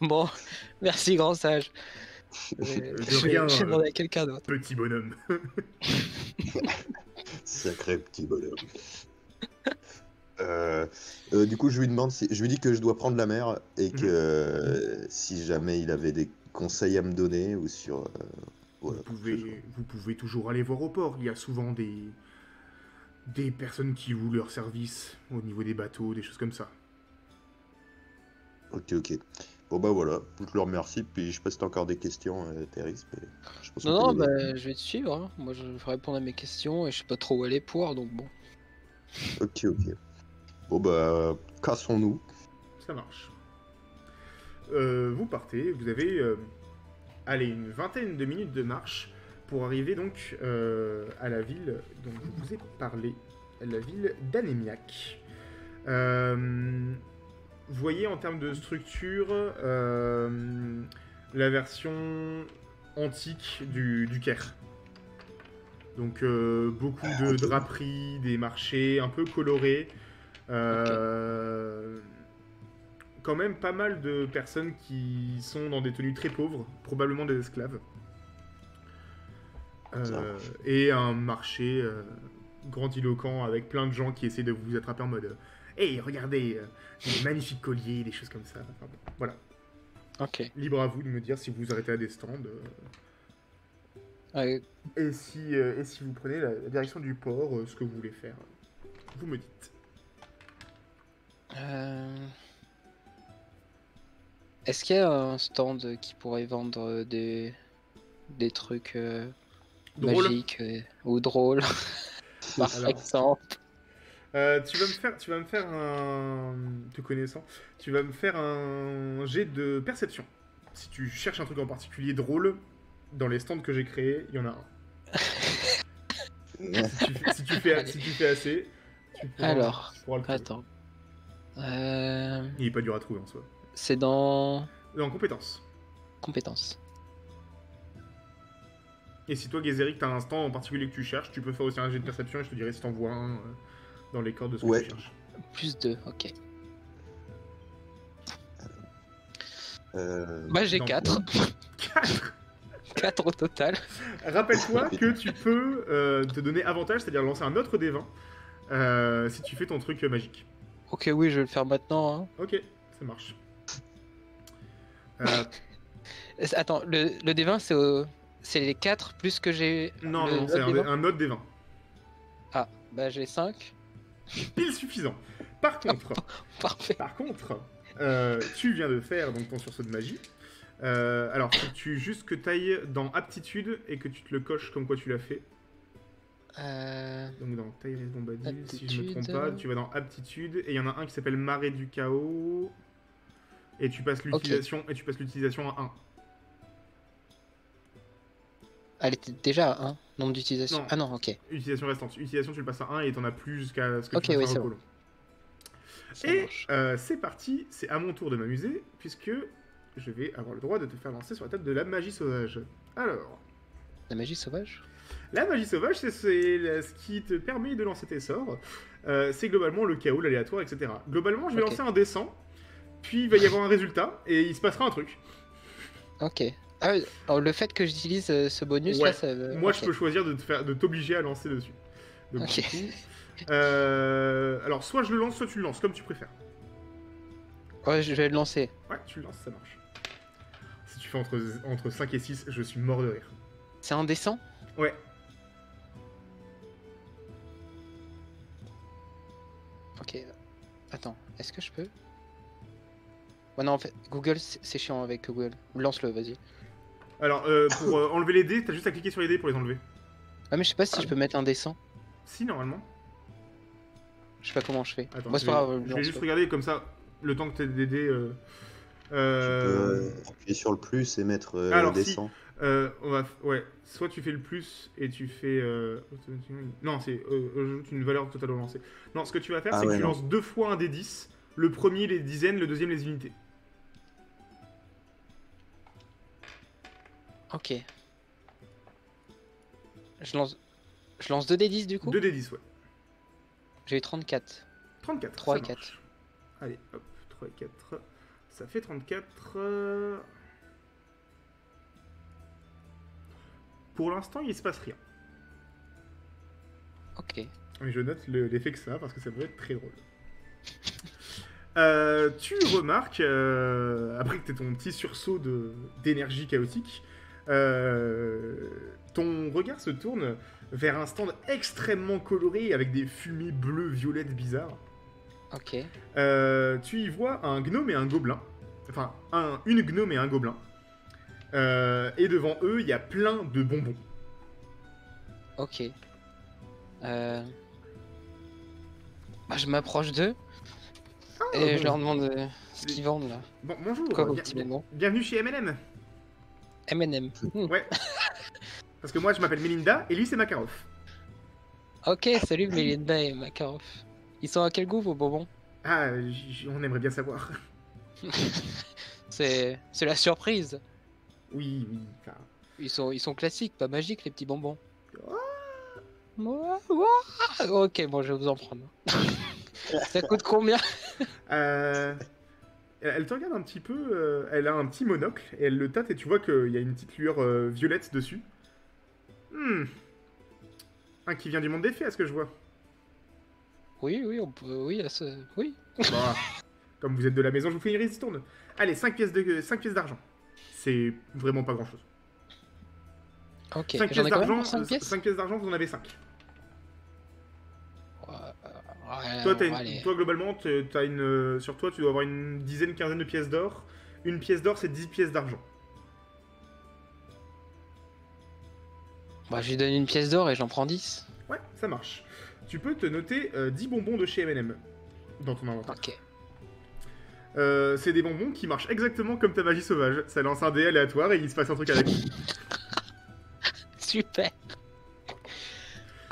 Bon, merci grand sage. Je rien, vais demander à quelqu'un d'autre. Petit bonhomme. Sacré petit bonhomme. Du coup, je lui demande je lui dis que je dois prendre la mer et que si jamais il avait des conseils à me donner ou sur. Voilà, Vous pouvez toujours aller voir au port. Il y a souvent des personnes qui louent leur service au niveau des bateaux, des choses comme ça. Ok, ok. Bon bah voilà, je te remercie, puis je sais pas si t'as encore des questions, Thérèse, mais je pense qu'on Non, peut y aller. bah, je vais te suivre. Hein. Moi, je vais répondre à mes questions et je sais pas trop où aller pour, donc bon. Ok, ok. Bon bah, cassons-nous. Ça marche. Vous partez, vous avez allez, une vingtaine de minutes de marche pour arriver donc à la ville dont je vous ai parlé, la ville d'Anémiac. Vous voyez en termes de structure la version antique du Caire. Donc beaucoup de draperies, des marchés un peu colorés. Quand même pas mal de personnes qui sont dans des tenues très pauvres, probablement des esclaves. Et un marché grandiloquent avec plein de gens qui essaient de vous attraper en mode hey, regardez, des magnifiques colliers, des choses comme ça. Enfin, bon, voilà. Ok. Libre à vous de me dire si vous arrêtez à des stands. Ouais, Et si vous prenez la direction du port, ce que vous voulez faire, vous me dites. Est-ce qu'il y a un stand qui pourrait vendre des trucs Drôle. magiques ou drôles, par Alors. exemple? Tu vas me faire un... Te connaissant, tu vas me faire un jet de perception. Si tu cherches un truc en particulier drôle, dans les stands que j'ai créés, il y en a un. Si tu fais assez, tu pourras le trouver. Attends. Il est pas dur à trouver en soi. C'est dans En compétences. compétences. Et si toi, Gézéric, t'as un stand en particulier que tu cherches, tu peux faire aussi un jet de perception et je te dirai si t'en vois un dans les cordes de ce que tu cherches. Plus 2, ok. Euh, Bah j'ai Non. 4. 4. 4 au total. Rappelle-toi que tu peux te donner avantage, c'est-à-dire lancer un autre des 20 si tu fais ton truc magique. Ok, oui, je vais le faire maintenant. Hein. Ok, ça marche. Attends, le D20, c'est les 4 plus que j'ai... Non, le- non, c'est l'autre D20. un autre des 20. Ah, bah j'ai 5. Pile suffisant. Par contre, Parfait. tu viens de faire donc, ton sursaut de magie. Alors, faut que juste que tu ailles dans aptitude et que tu te le coches comme quoi tu l'as fait. Donc dans Tyrese Bombadil, si je me trompe pas, tu vas dans aptitude et il y en a un qui s'appelle Marée du chaos et tu passes l'utilisation à 1. Elle était déjà à 1, nombre d'utilisation. Non. Ah non, ok. Utilisation restante. Utilisation, tu le passes à 1 et t'en as plus jusqu'à ce que Ok, tu fasses oui, un c'est repos bon. long. Ça Et marche. c'est parti, c'est à mon tour de m'amuser, puisque je vais avoir le droit de te faire lancer sur la table de la magie sauvage. Alors, La magie sauvage? la magie sauvage, c'est ce qui te permet de lancer tes sorts. C'est globalement le chaos, l'aléatoire, etc. Globalement, je vais Ok. lancer un dessin, puis il va y avoir un résultat, et il se passera un truc. Ok. Ah, oui, alors le fait que j'utilise ce bonus Ouais. là, ça... Moi, ok. je peux choisir de t'obliger à lancer dessus. Donc, Ok. du coup, alors, soit je le lance, soit tu le lances, comme tu préfères. Ouais, je vais le lancer. Ouais, tu le lances, ça marche. Si tu fais entre 5 et 6, je suis mort de rire. C'est un dessin? Ouais. Ok. Attends, est-ce que je peux? Ouais, non, en fait, Google, c'est chiant avec Google. Lance-le, vas-y. Alors, pour enlever les dés, t'as juste à cliquer sur les dés pour les enlever. Ah, mais je sais pas si je peux mettre un dessin. Si, normalement. Je sais pas comment je fais. Attends, Bon, c'est pas grave. je vais lance-le. juste regarder comme ça, le temps que t'aies des dés. Tu peux appuyer sur le plus et mettre Alors, si. descend. Ouais, soit tu fais le plus et tu fais. Non, c'est ajoute une valeur totale au lancer. Non, ce que tu vas faire, Ah c'est que ouais, tu non. lances 2 fois un des 10. Le premier, les dizaines, le deuxième, les unités. Ok. Je lance 2 des 10 du coup? 2 des 10, ouais. J'ai eu 34. 34. 3 ça et 4. marche. Allez, hop, 3 et 4. Ça fait 34. Pour l'instant, il se passe rien. Ok. Mais je note l'effet que ça a parce que ça peut être très drôle. Tu remarques, après que tu aies ton petit sursaut d'énergie chaotique, ton regard se tourne vers un stand extrêmement coloré avec des fumées bleues, violettes bizarres. Ok. Tu y vois un gnome et un gobelin. Enfin, une gnome et un gobelin. Et devant eux, il y a plein de bonbons. Ok. Je m'approche d'eux et bon. je leur demande ce qu'ils vendent là. Bon, bonjour. Quoi vos petits bonbons? Bienvenue chez M&M. M&M. Ouais. Parce que moi, je m'appelle Melinda et lui, c'est Makarov. Ok, salut Melinda et Makarov. Ils sont à quel goût vos bonbons? Ah, on aimerait bien savoir. C'est la surprise. Oui, oui. Enfin, Ils sont classiques, pas magiques les petits bonbons. Oh. Ok, bon, je vais vous en prendre. Ça coûte combien? Elle te regarde un petit peu, elle a un petit monocle, et elle le tâte, et tu vois qu'il y a une petite lueur violette dessus. Un qui vient du monde des fées, à ce que je vois. Oui, on peut... Oui, oui. Bon, comme vous êtes de la maison, je vous fais une ristourne. Allez, 5 pièces d'argent. C'est vraiment pas grand-chose. Ok, 5 j'en pièces ai combien d'argent, pour 5 pièces? 5 pièces d'argent, vous en avez 5. Allez. Toi, globalement, sur toi, tu dois avoir une dizaine, quinzaine de pièces d'or. Une pièce d'or, c'est 10 pièces d'argent. Je lui donne une pièce d'or et j'en prends 10. Ouais, ça marche. Tu peux te noter 10 bonbons de chez M&M dans ton inventaire. Ok. C'est des bonbons qui marchent exactement comme ta magie sauvage. Ça lance un dé aléatoire et il se passe un truc avec. Super.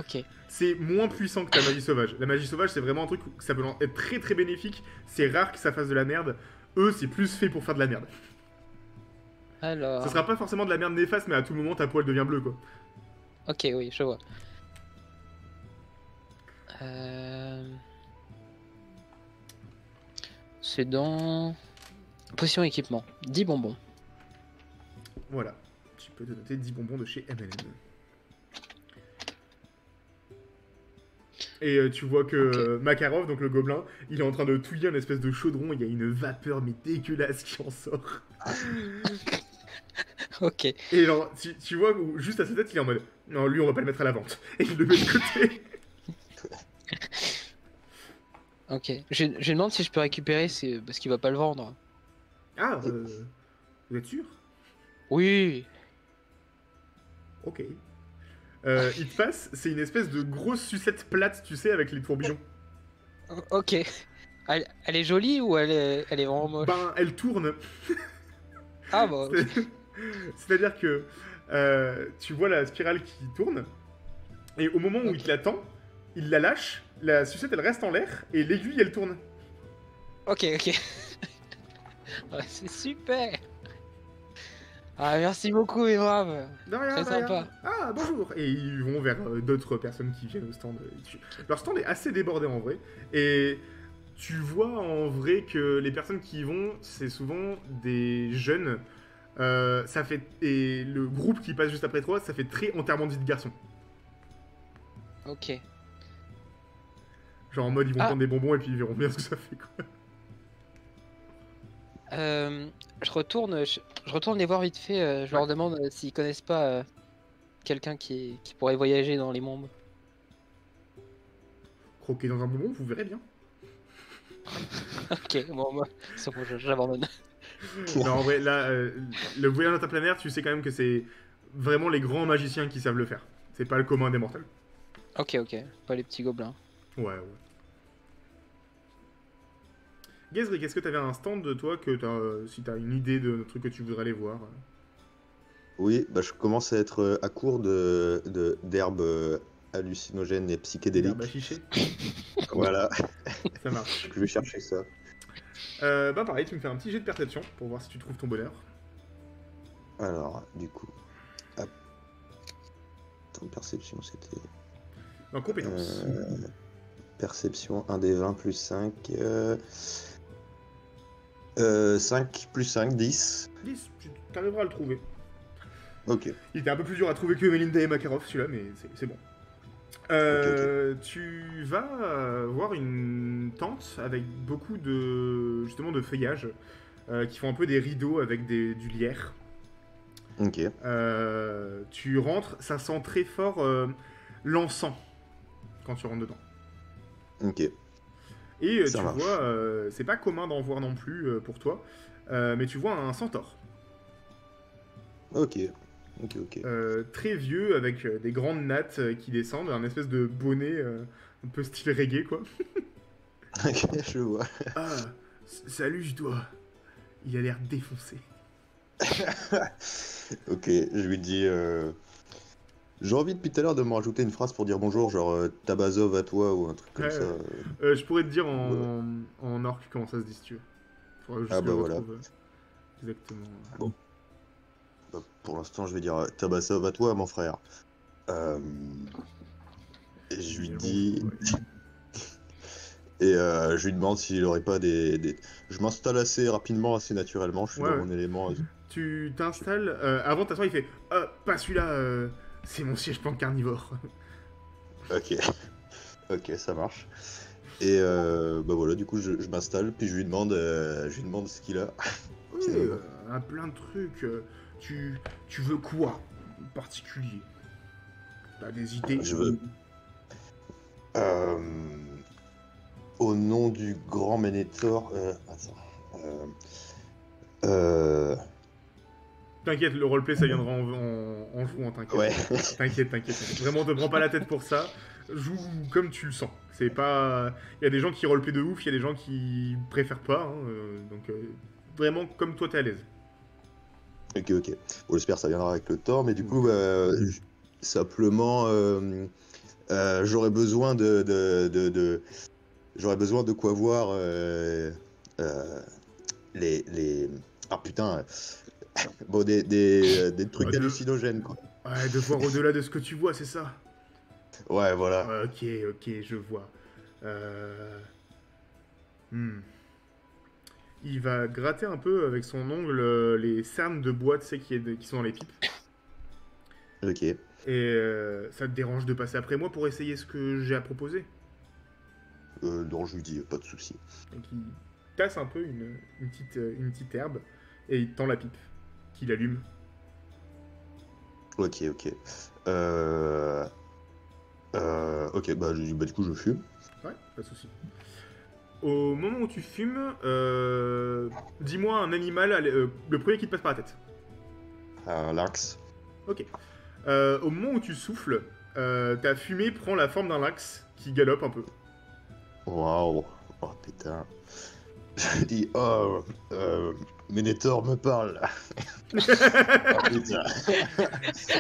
Ok. C'est moins puissant que ta magie sauvage. La magie sauvage, c'est vraiment un truc où ça peut être très très bénéfique. C'est rare que ça fasse de la merde. Eux, c'est plus fait pour faire de la merde. Alors... Ça sera pas forcément de la merde néfaste, mais à tout moment, ta poêle devient bleue, quoi. Ok, oui, je vois. C'est dans... Potion équipement. 10 bonbons. Voilà. Tu peux te noter 10 bonbons de chez M&M. Et tu vois que Makarov, donc le gobelin, il est en train de touiller un espèce de chaudron. Il y a une vapeur, mais dégueulasse, qui en sort. Ok. Et genre, tu vois, juste à sa tête, il est en mode non, lui, on va pas le mettre à la vente. Et il le met de côté. Ok. Je demande si je peux récupérer, parce qu'il va pas le vendre. Ah, vous êtes sûr? Oui. Ok. Il te passe, c'est une espèce de grosse sucette plate, tu sais, avec les tourbillons. Ok. Elle est jolie ou elle est vraiment moche? Ben, elle tourne. Ah bah. Ok. C'est-à-dire que tu vois la spirale qui tourne, et au moment où il te l'attend, il la lâche, la sucette elle reste en l'air, et l'aiguille elle tourne. Ok. Ouais, c'est super. Ah, merci beaucoup, Evram. De rien, Très de rien. sympa. Ah, bonjour. Et ils vont vers d'autres personnes qui viennent au stand. Leur stand est assez débordé en vrai. Et tu vois en vrai que les personnes qui y vont, c'est souvent des jeunes. Et le groupe qui passe juste après toi, ça fait très enterrement de vie de garçon. Ok. Genre en mode ils vont prendre des bonbons et puis ils verront bien ce que ça fait, quoi. Je retourne les voir vite fait. Je leur demande s'ils connaissent pas quelqu'un qui pourrait voyager dans les mondes. Croquer dans un bonbon, vous verrez bien. Ok, bon, c'est bon, j'abandonne. Non, en vrai, là, le voyage interplanétaire, tu sais quand même que c'est vraiment les grands magiciens qui savent le faire. C'est pas le commun des mortels. Ok, pas les petits gobelins. Ouais. Gezrick, est-ce que t'avais un stand, toi, si t'as une idée de trucs que tu voudrais aller voir? Oui, je commence à être à court d'herbes hallucinogènes et psychédéliques. Bah, chiché. Voilà, Ça marche. je vais chercher ça. Pareil, tu me fais un petit jet de perception pour voir si tu trouves ton bonheur. Alors, du coup... Attends, perception, c'était... En compétence. Perception, 1 des 20 plus 5... 5 plus 5, 10. 10, tu t'arriveras à le trouver. Ok. Il était un peu plus dur à trouver que Melinda et Makarov, celui-là, mais c'est bon. Ok. Tu vas voir une tente avec beaucoup de feuillage qui font un peu des rideaux avec du lierre. Ok. Tu rentres, ça sent très fort l'encens quand tu rentres dedans. Ok. Et tu Ça marche. vois, c'est pas commun d'en voir non plus pour toi, mais tu vois un centaure. Ok. Ok. Très vieux, avec des grandes nattes qui descendent, un espèce de bonnet un peu style reggae, quoi. Ok, je vois. Ah, salut, je dois. Il a l'air défoncé. Ok, je lui dis. J'ai envie depuis tout à l'heure de me rajouter une phrase pour dire bonjour, genre Tabazov à toi ou un truc comme Ouais, ça. je pourrais te dire Voilà. en orc comment ça se dit si tu veux. Faudra juste Ah que bah je voilà. retrouve exactement. Bon. Bah, pour l'instant, je vais dire Tabazov à toi, mon frère. Euh, Et je lui Mais dis. bonjour, ouais. Et je lui demande s'il aurait pas des... Je m'installe assez rapidement, assez naturellement, je suis Ouais, dans ouais. mon élément. Tu t'installes. Avant de t'asseoir, il fait pas celui-là, c'est mon siège plan carnivore. Ok, ok, ça marche. Et bah voilà, du coup, je m'installe, puis je lui demande ce qu'il a, Ouais, finalement. un plein de trucs. Tu veux quoi en particulier? T'as des idées? Je veux... Euh, Au nom du grand Ménétor... Attends... Euh... T'inquiète, le roleplay ça viendra en jouant, t'inquiète. Ouais. T'inquiète. Vraiment, te prends pas la tête pour ça. Joue comme tu le sens. C'est pas. Il y a des gens qui roleplay de ouf, il y a des gens qui préfèrent pas. Hein, donc, vraiment comme toi t'es à l'aise. Ok. Bon, j'espère que ça viendra avec le temps, mais du coup, Ok. simplement, j'aurais besoin j'aurais besoin de quoi voir euh, les... Ah putain, bon, des trucs De... hallucinogènes, quoi. Ouais, de voir au-delà de ce que tu vois, c'est ça. Ouais, voilà. Ok, je vois. Euh... hmm. Il va gratter un peu avec son ongle les cernes de bois, tu sais, qui sont dans les pipes. Ok. Et ça te dérange de passer après moi pour essayer ce que j'ai à proposer? Non, je lui dis, pas de souci. Donc il casse un peu une petite herbe et il tend la pipe qu'il allume. Ok. Ok, bah, du coup, je fume. Ouais, pas de souci. Au moment où tu fumes, dis-moi un animal, le premier qui te passe par la tête. Un lynx. Ok. Au moment où tu souffles, ta fumée prend la forme d'un lynx qui galope un peu. Waouh. Oh, putain. Je dis, oh, Ménétor me parle. Oh, putain.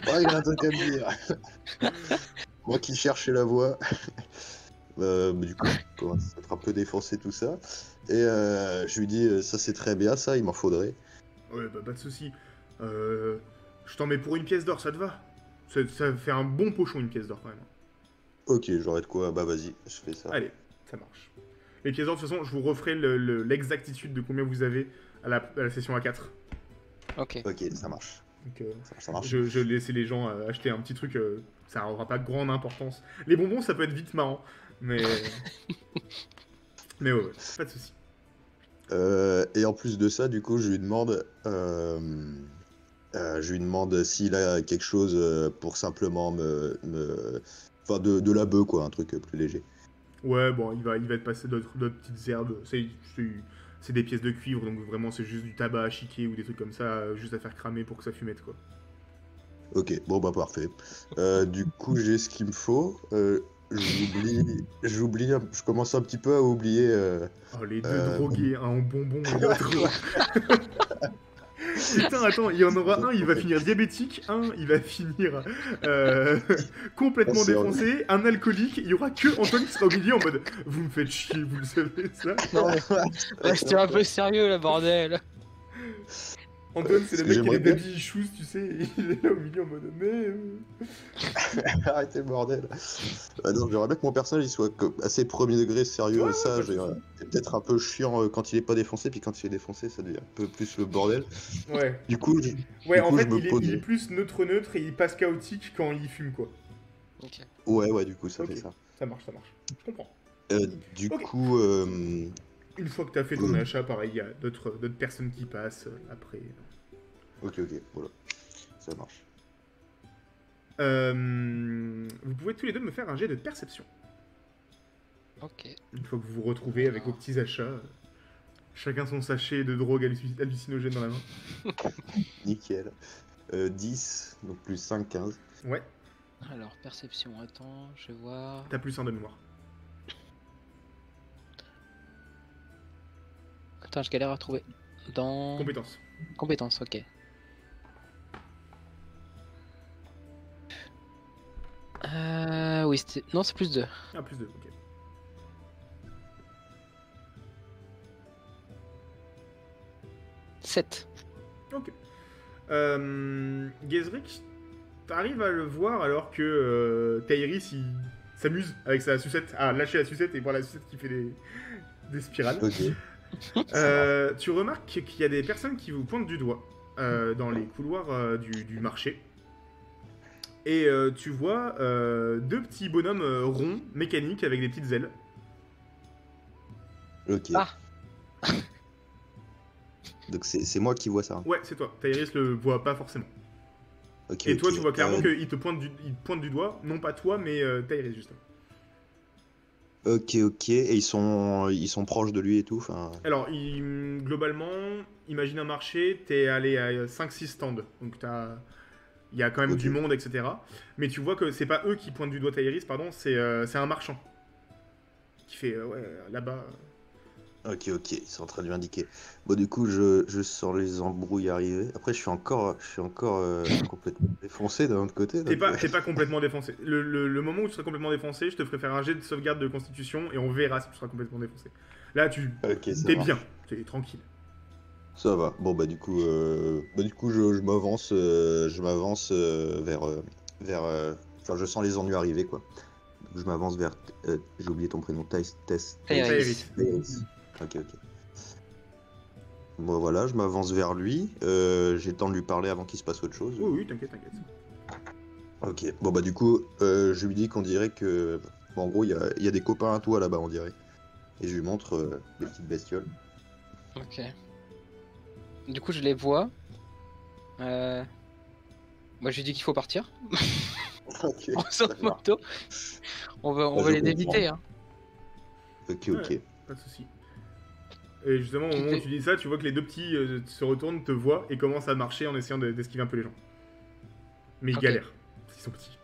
Oh, il a un truc à me dire. Moi qui cherchais la voix. Mais du coup, je commence à être un peu défoncé tout ça. Et je lui dis, ça c'est très bien, ça, il m'en faudrait. Ouais, bah pas de souci. Je t'en mets pour une pièce d'or, ça te va? Ça fait un bon pochon, une pièce d'or quand même. Ok, j'aurais de quoi, bah vas-y, je fais ça. Allez, ça marche. Les pièces d'or, de toute façon, je vous referai l'exactitude de combien vous avez à la session A4. Ok. Ok, ça marche. Donc, Ça marche. je laissais les gens acheter un petit truc, ça n'aura pas grande importance. Les bonbons, ça peut être vite marrant, mais. Mais ouais, pas de souci. Et en plus de ça, du coup, je lui demande s'il a quelque chose pour simplement enfin, de la bœuf, quoi, un truc plus léger. Ouais, bon, il va te passer d'autres petites herbes. C'est des pièces de cuivre, donc vraiment, c'est juste du tabac à chiquer ou des trucs comme ça, juste à faire cramer pour que ça fumette, quoi. Ok, bon, bah parfait. Du coup, j'ai ce qu'il me faut. Je commence un petit peu à oublier. Oh, les deux Bon, drogués, un en bonbons et l'autre. Putain, attends, il y en aura un, il va finir diabétique, un, il va finir complètement c'est défoncé, un alcoolique, il y aura que Antoine qui sera au milieu en mode vous me faites chier, vous le savez ça? Non, mais restez un peu sérieux là, bordel. Antoine, c'est Ce le que mec qui a j'aimerais les bien- baby issues, tu sais, et il est là au milieu en mode mais. Arrêtez le bordel. Non, j'aimerais bien que mon personnage il soit assez premier degré, sérieux Ouais, et pas sage. de Et, soucis. c'est peut-être un peu chiant quand il est pas défoncé, puis quand il est défoncé, ça devient un peu plus le bordel. Ouais. Du coup, Ouais, en fait, je me il pose. est plus neutre et il passe chaotique quand il fume, quoi. Ok. Ouais, du coup, ça Ok, fait ça. ça marche. Je comprends. Du Ok. coup, Une fois que t'as fait ton achat, pareil, il y a d'autres personnes qui passent après. ok, voilà, ça marche. Vous pouvez tous les deux me faire un jet de perception. Ok. Une fois que vous vous retrouvez avec vos petits achats, chacun son sachet de drogue hallucinogène dans la main. Nickel. 10, donc plus 5, 15. Ouais, Alors, perception, attends, je vais voir. t'as plus un de mémoire. Attends, je galère à trouver. Dans. Compétence. Compétences, ok. Oui, c'était. Non, c'est plus 2. Ah, plus 2, ok. Sept. Ok. Gezrick, t'arrives à le voir alors que Tairis il s'amuse avec sa sucette à lâcher la sucette et voir la sucette qui fait des spirales. Ok. Tu remarques qu'il y a des personnes qui vous pointent du doigt dans les couloirs du marché. Et tu vois deux petits bonhommes ronds, mécaniques, avec des petites ailes. Ok. Ah. Donc c'est moi qui vois ça. Ouais, c'est toi. Tairis le voit pas forcément. Ok. Et toi, ok. tu vois clairement qu'il te pointe du doigt, non pas toi, mais Tairis, justement. Ok, ok. Et ils sont proches de lui et tout. Enfin. Alors, globalement, imagine un marché, t'es allé à 5-6 stands. Donc, il y a quand même Ok. du monde, etc. Mais tu vois que c'est pas eux qui pointent du doigt Tairis, pardon, c'est un marchand. Qui fait, ouais, là-bas. Ok, ok. Ils sont en train de lui indiquer. Bon, du coup, je sens les embrouilles arriver. Après, je suis encore complètement défoncé d'un autre côté. T'es donc, pas complètement défoncé. Le moment où tu seras complètement défoncé, je te ferai faire un jet de sauvegarde de constitution et on verra si tu seras complètement défoncé. Là, Ok, ça t'es marche. bien, t'es tranquille. Ça va. Bon, bah, du coup, je m'avance vers. Enfin, je sens les ennuis arriver, quoi. Donc, je m'avance vers. J'ai oublié ton prénom. Tairis. Tairis. Ok, ok. Bon, voilà, je m'avance vers lui. J'ai le temps de lui parler avant qu'il se passe autre chose. Oui, oui, t'inquiète, t'inquiète. Ok. Bon, bah, du coup, je lui dis qu'on dirait que. Bon, en gros, il y a des copains à toi là-bas, on dirait. Et je lui montre les petites bestioles. Ok. Du coup, je les vois. Moi, je lui dis qu'il faut partir. Ok. On sort de d'accord. moto. On va Bah, je les comprends. éviter. Hein. Ok, ok. Ouais. Pas de soucis. Et justement, au moment où tu dis ça, tu vois que les deux petits se retournent, te voient et commencent à marcher en essayant d'esquiver un peu les gens. Mais ils Ok. galèrent, parce qu'ils sont petits.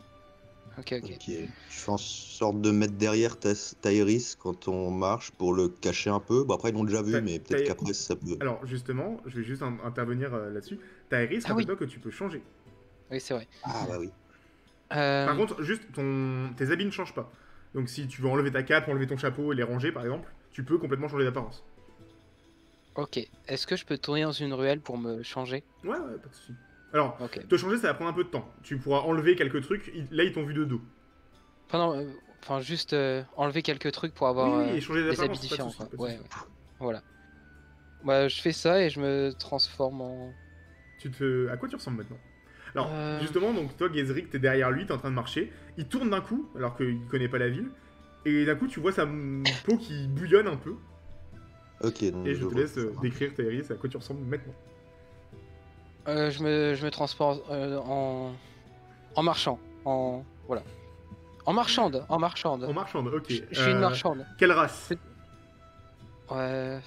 Ok, ok. Ok. Je fais en sorte de mettre derrière Tairis quand on marche pour le cacher un peu. Bon, après, ils l'ont déjà vu, Ta- mais peut-être Ta- qu'après, ça peut. Alors, justement, je vais juste intervenir là-dessus. Tairis, Ah oui. rappelle-toi que tu peux changer. Oui, c'est vrai. Ah, bah oui. Par contre, juste, tes habits ne changent pas. Donc si tu veux enlever ta cape, enlever ton chapeau et les ranger, par exemple, tu peux complètement changer d'apparence. Ok. Est-ce que je peux tourner dans une ruelle pour me changer? Ouais, ouais, pas de soucis. Alors, Ok. te changer, ça va prendre un peu de temps. Tu pourras enlever quelques trucs. Là, ils t'ont vu de dos. Enfin, juste enlever quelques trucs pour avoir Oui, oui, et changer des habits d'apparence, pas de différents. soucis, Quoi. pas de Ouais, soucis. ouais. Voilà. Bah, je fais ça et je me transforme en. À quoi tu ressembles maintenant? Alors, justement, donc toi, Gezrick, t'es derrière lui, t'es en train de marcher. Il tourne d'un coup, alors qu'il connaît pas la ville. Et d'un coup, tu vois sa peau qui bouillonne un peu. Ok, donc Et je te vois. laisse décrire, Tairis, à quoi tu ressembles maintenant. Je me transforme en marchand. Voilà. En marchande. En marchande, ok. Je suis une marchande. Quelle race? Ouais.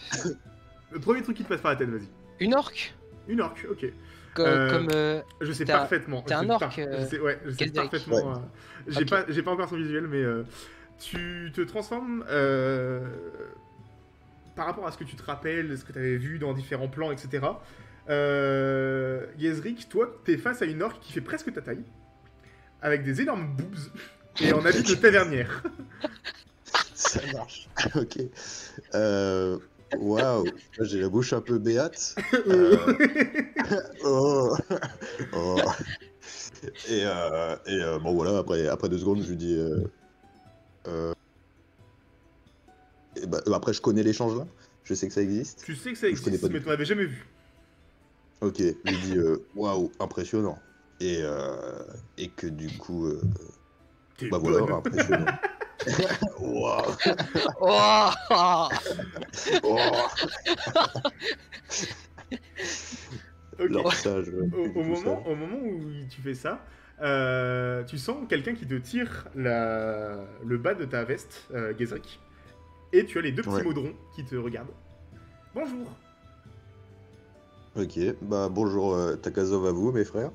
Le premier truc qui te passe par la tête, vas-y. Une orque. Une orque, ok. Comme. Je sais T'as- parfaitement. t'es un je sais orque, je sais, ouais, je sais Gezrick. parfaitement. Ouais. J'ai pas encore son visuel, mais tu te transformes par rapport à ce que tu te rappelles, ce que tu avais vu dans différents plans, etc. Gezrick, toi, t'es face à une orque qui fait presque ta taille, avec des énormes boobs et en habit de tavernière. Ça marche. Ok. Waouh. Là, j'ai la bouche un peu béate. Oh. Oh. Et bon, voilà, après 2 secondes, je lui dis. Et bah, après, je connais l'échange là. Je sais que ça existe. Tu sais que ça Je connais existe, pas du mais tout. tu l'avais jamais vu. Ok, je lui dis waouh, impressionnant. Et que du coup. T'es Bah voilà, bonne. impressionnant. Waouh. Oh Oh. Ok. Leur sage. Au moment où tu fais ça, Tu sens quelqu'un qui te tire le bas de ta veste, Gezrick, et tu as les deux petits Ouais. modrons qui te regardent. Bonjour. Ok, bah bonjour Takazov à vous, mes frères.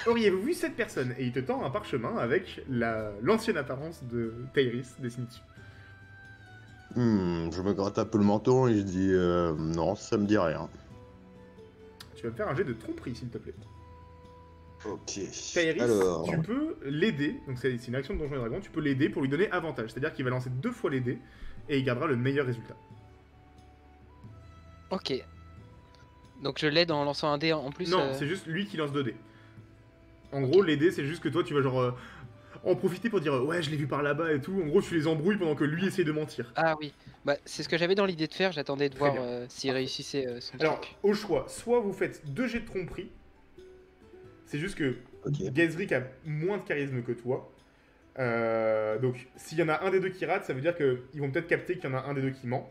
Auriez-vous vu cette personne? Et il te tend un parchemin avec l'ancienne apparence de Tairis dessiné dessus. Je me gratte un peu le menton et je dis non, ça me dit rien. Tu vas me faire un jet de tromperie, s'il te plaît. Ok. Tairis, Alors, tu peux l'aider, donc c'est une action de Donjons et Dragons, tu peux l'aider pour lui donner avantage. C'est-à-dire qu'il va lancer 2 fois les dés et il gardera le meilleur résultat. Ok. Donc je l'aide en lançant un dé en plus. Non, c'est juste lui qui lance 2 dés. En gros, les dés, c'est juste que toi, tu vas genre en profiter pour dire ouais, je l'ai vu par là-bas et tout. En gros, tu les embrouilles pendant que lui essaie de mentir. Ah oui. Bah c'est ce que j'avais dans l'idée de faire. J'attendais de Très voir bien. s'il réussissait son Alors, truc. au choix, soit vous faites 2 jets de tromperie. C'est juste que ok. Gezrick a moins de charisme que toi. Donc, s'il y en a un des deux qui rate, ça veut dire qu'ils vont peut-être capter qu'il y en a un des deux qui ment.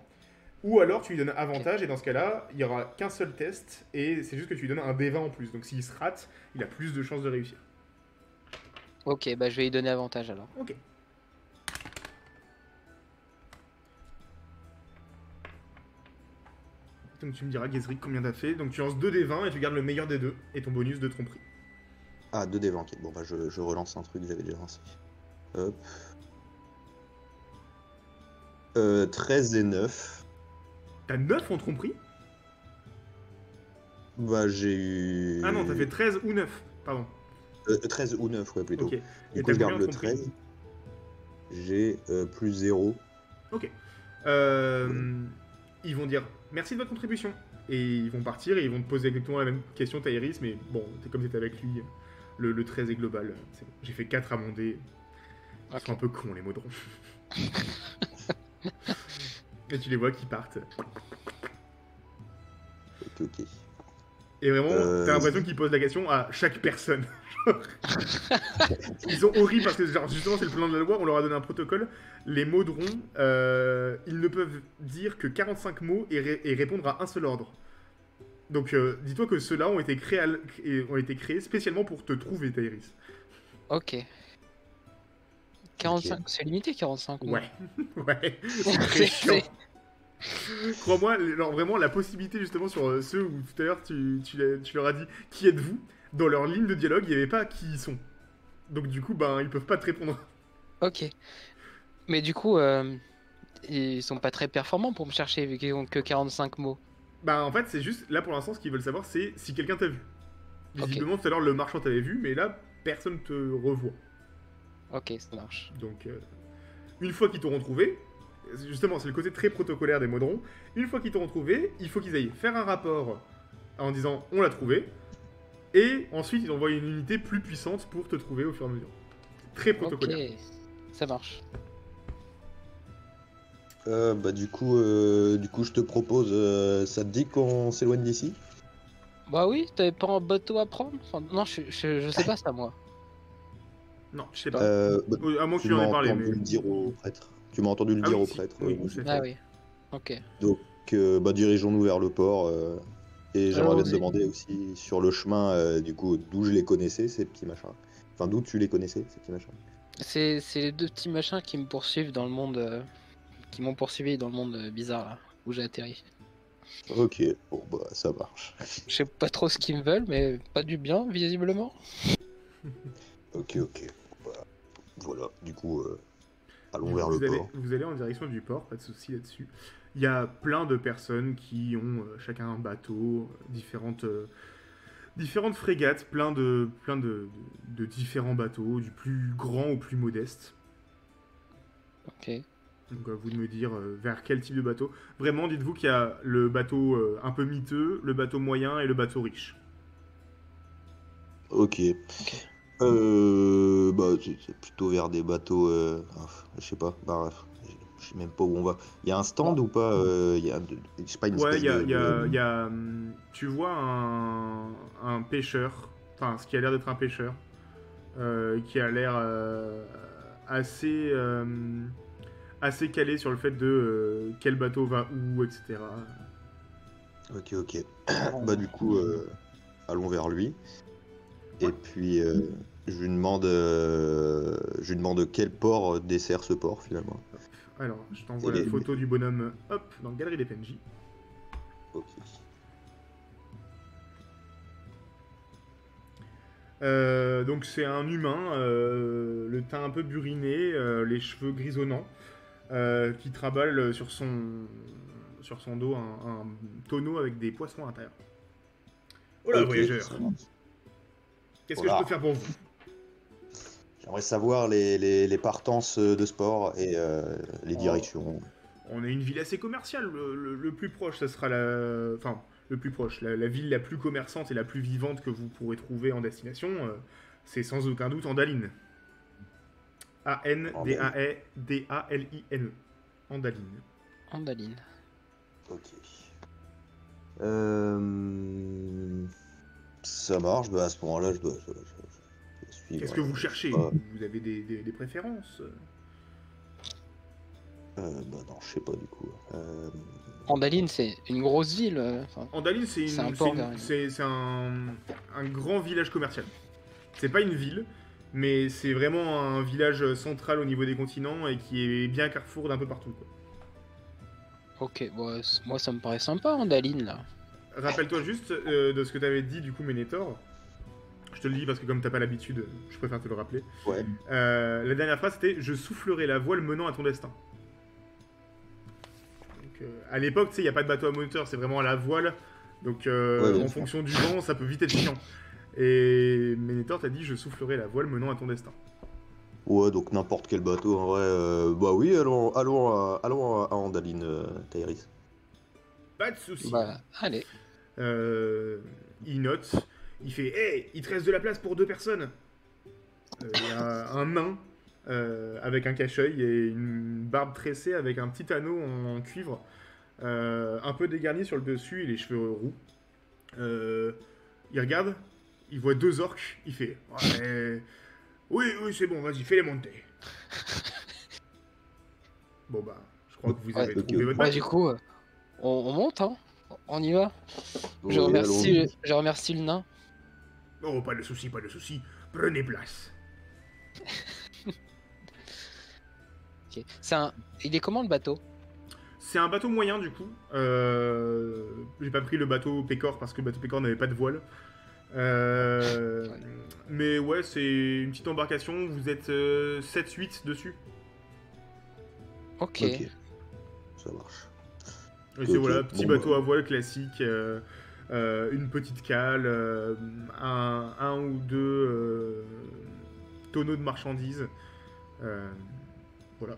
Ou alors, tu lui donnes avantage, et dans ce cas-là, il n'y aura qu'un seul test, et c'est juste que tu lui donnes un D20 en plus. Donc, s'il se rate, il a plus de chances de réussir. Ok, bah je vais lui donner avantage alors. Ok. Donc, tu me diras, Gezrick, combien t'as fait. Donc, tu lances 2 D20 et tu gardes le meilleur des deux, et ton bonus de tromperie. Ah, 2 D20, ok. Bon, bah je relance un truc que j'avais déjà lancé. Hop. 13 et 9. T'as 9 en tromperie? Bah j'ai eu... Ah non, t'as fait 13 ou 9, pardon. 13 ou 9, ouais, plutôt. Ok. Du Et coup, t'as je combien garde en le tromperie? 13. J'ai plus 0. Ok. Ils vont dire merci de votre contribution. Et ils vont partir et ils vont te poser exactement la même question, Tairis, mais bon, comme t'étais avec lui, le 13 est global. C'est bon. J'ai fait 4 à mon dé. Ils Ok. sont un peu cons, les modrons. Et tu les vois qui partent. Ok, ok. Et vraiment, t'as l'impression si. qu'ils posent la question à chaque personne. Ils sont horribles parce que, genre, justement, c'est le plan de la loi, on leur a donné un protocole. Les modrons, ils ne peuvent dire que 45 mots et répondre à un seul ordre. Donc, dis-toi que ceux-là ont été créés spécialement pour te trouver, Tairis. Ok. 45, c'est limité 45 mots. Ouais, ouais, c'est très chiant. Crois-moi, genre, vraiment, la possibilité, justement, sur ceux où tout à l'heure tu leur as dit qui êtes-vous, dans leur ligne de dialogue, il n'y avait pas qui ils sont. Donc, du coup, ben, ils peuvent pas te répondre. Ok. Mais du coup, ils sont pas très performants pour me chercher vu qu'ils ont que 45 mots. Bah en fait c'est juste, là pour l'instant ce qu'ils veulent savoir c'est si quelqu'un t'a vu. Visiblement tout à l'heure le marchand t'avait vu mais là personne te revoit. Ok, ça marche. Donc une fois qu'ils t'auront trouvé, justement c'est le côté très protocolaire des modrons, une fois qu'ils t'auront trouvé, il faut qu'ils aillent faire un rapport en disant on l'a trouvé, et ensuite ils envoient une unité plus puissante pour te trouver au fur et à mesure. C'est très Ok, protocolaire. ça marche. Bah du coup, je te propose, ça te dit qu'on s'éloigne d'ici? Bah oui, t'avais pas un bateau à prendre? Enfin, non, je sais pas ça moi. Non, je sais pas. Bah, À moins que tu tu en m'as aies parlé entendu mais... le dire au prêtre. Tu m'as entendu le Ah dire oui, au si. prêtre. Oui, Moi, tout à fait. Ah oui. Ok. Donc, bah, dirigeons-nous vers le port. Et j'aimerais bien te Allons-y. demander aussi sur le chemin, du coup, d'où je les connaissais, ces petits machins. Enfin, d'où tu les connaissais, ces petits machins. C'est les deux petits machins qui me poursuivent dans le monde. Qui m'ont poursuivi dans le monde bizarre là, où j'ai atterri. Ok, bon, bah, ça marche. Je sais pas trop ce qu'ils me veulent, mais pas du bien, visiblement. Ok, ok. Voilà, du coup, allons vers le port. Vous allez en direction du port, pas de souci là-dessus. Il y a plein de personnes qui ont chacun un bateau, différentes frégates, plein de différents bateaux, du plus grand au plus modeste. Ok. Donc à vous de me dire vers quel type de bateau. Vraiment, dites-vous qu'il y a le bateau un peu miteux, le bateau moyen et le bateau riche. Ok. Bah, c'est plutôt vers des bateaux. Je sais pas. Bah, je sais même pas où on va. Il y a un stand ou pas? Il y a, je sais pas, une Ouais, espèce tu vois un pêcheur, enfin ce qui a l'air d'être un pêcheur, qui a l'air assez, assez calé sur le fait de quel bateau va où, etc. Ok, ok. Bah, du coup, allons vers lui. Et puis, je lui demande quel port dessert ce port finalement. Alors, je t'envoie Et la les- photo du bonhomme, hop, dans la galerie des PNJ. Ok. Donc c'est un humain, le teint un peu buriné, les cheveux grisonnants, qui traballe sur son dos un tonneau avec des poissons à l'intérieur. Oh là, Ok, voyageur, ça marche. qu'est-ce que je Voilà. peux faire pour vous? J'aimerais savoir les partances de sport et les Oh. directions. On est une ville assez commerciale, le plus proche, ça sera la... Enfin, le plus proche, la ville la plus commerçante et la plus vivante que vous pourrez trouver en destination, c'est sans aucun doute Andaline. A-N-D-A-E-D-A-L-I-N-E. Andaline. Andaline. Ok. Ça marche, bah à ce moment-là, je dois suivre. Qu'est-ce que vous cherchez? Ah. Vous avez des préférences? Bah non, je sais pas du coup. Andaline, c'est une grosse ville. Enfin, Andaline, C'est un port vers une- c'est un grand village commercial. C'est pas une ville, mais c'est vraiment un village central au niveau des continents et qui est bien carrefour d'un peu partout, quoi. ok, bon, moi ça me paraît sympa, Andaline là. Rappelle-toi juste de ce que t'avais dit du coup, Ménétor. Je te le dis parce que comme t'as pas l'habitude, je préfère te le rappeler. Ouais. La dernière phrase c'était « Je soufflerai la voile menant à ton destin ». Donc, à l'époque, tu sais, il n'y a pas de bateau à moteur, c'est vraiment à la voile. Donc Ouais, bien en sûr. fonction du vent, ça peut vite être chiant. Et Ménétor t'a dit « Je soufflerai la voile menant à ton destin ». Ouais, donc n'importe quel bateau en vrai. Bah oui, allons à Andaline, Tairis. Pas de soucis. Bah, allez. Il note, il fait « Hey, il te reste de la place pour 2 personnes !» Il y a un nain avec un cache-œil et une barbe tressée avec un petit anneau en cuivre, un peu dégarni sur le dessus et les cheveux roux. Il regarde, il voit 2 orques, il fait ouais, oui, c'est bon, vas-y, fais-les monter. Bon bah, je crois que vous avez Ouais, trouvé ok. votre Bah, bateau. du coup, on monte, hein. On y va. Oui, allons-y. Je remercie le nain. Oh, pas de soucis, prenez place. Ok. Il est comment le bateau? C'est un bateau moyen du coup. J'ai pas pris le bateau Pécor parce que le bateau Pécor n'avait pas de voile. Ouais. Mais ouais, c'est une petite embarcation. Vous êtes 7-8 dessus. Ok. Ok. Ça marche. Et c'est Ok, voilà, petit bon, bateau bah. à voile classique. Une petite cale, un ou deux tonneaux de marchandises. Voilà.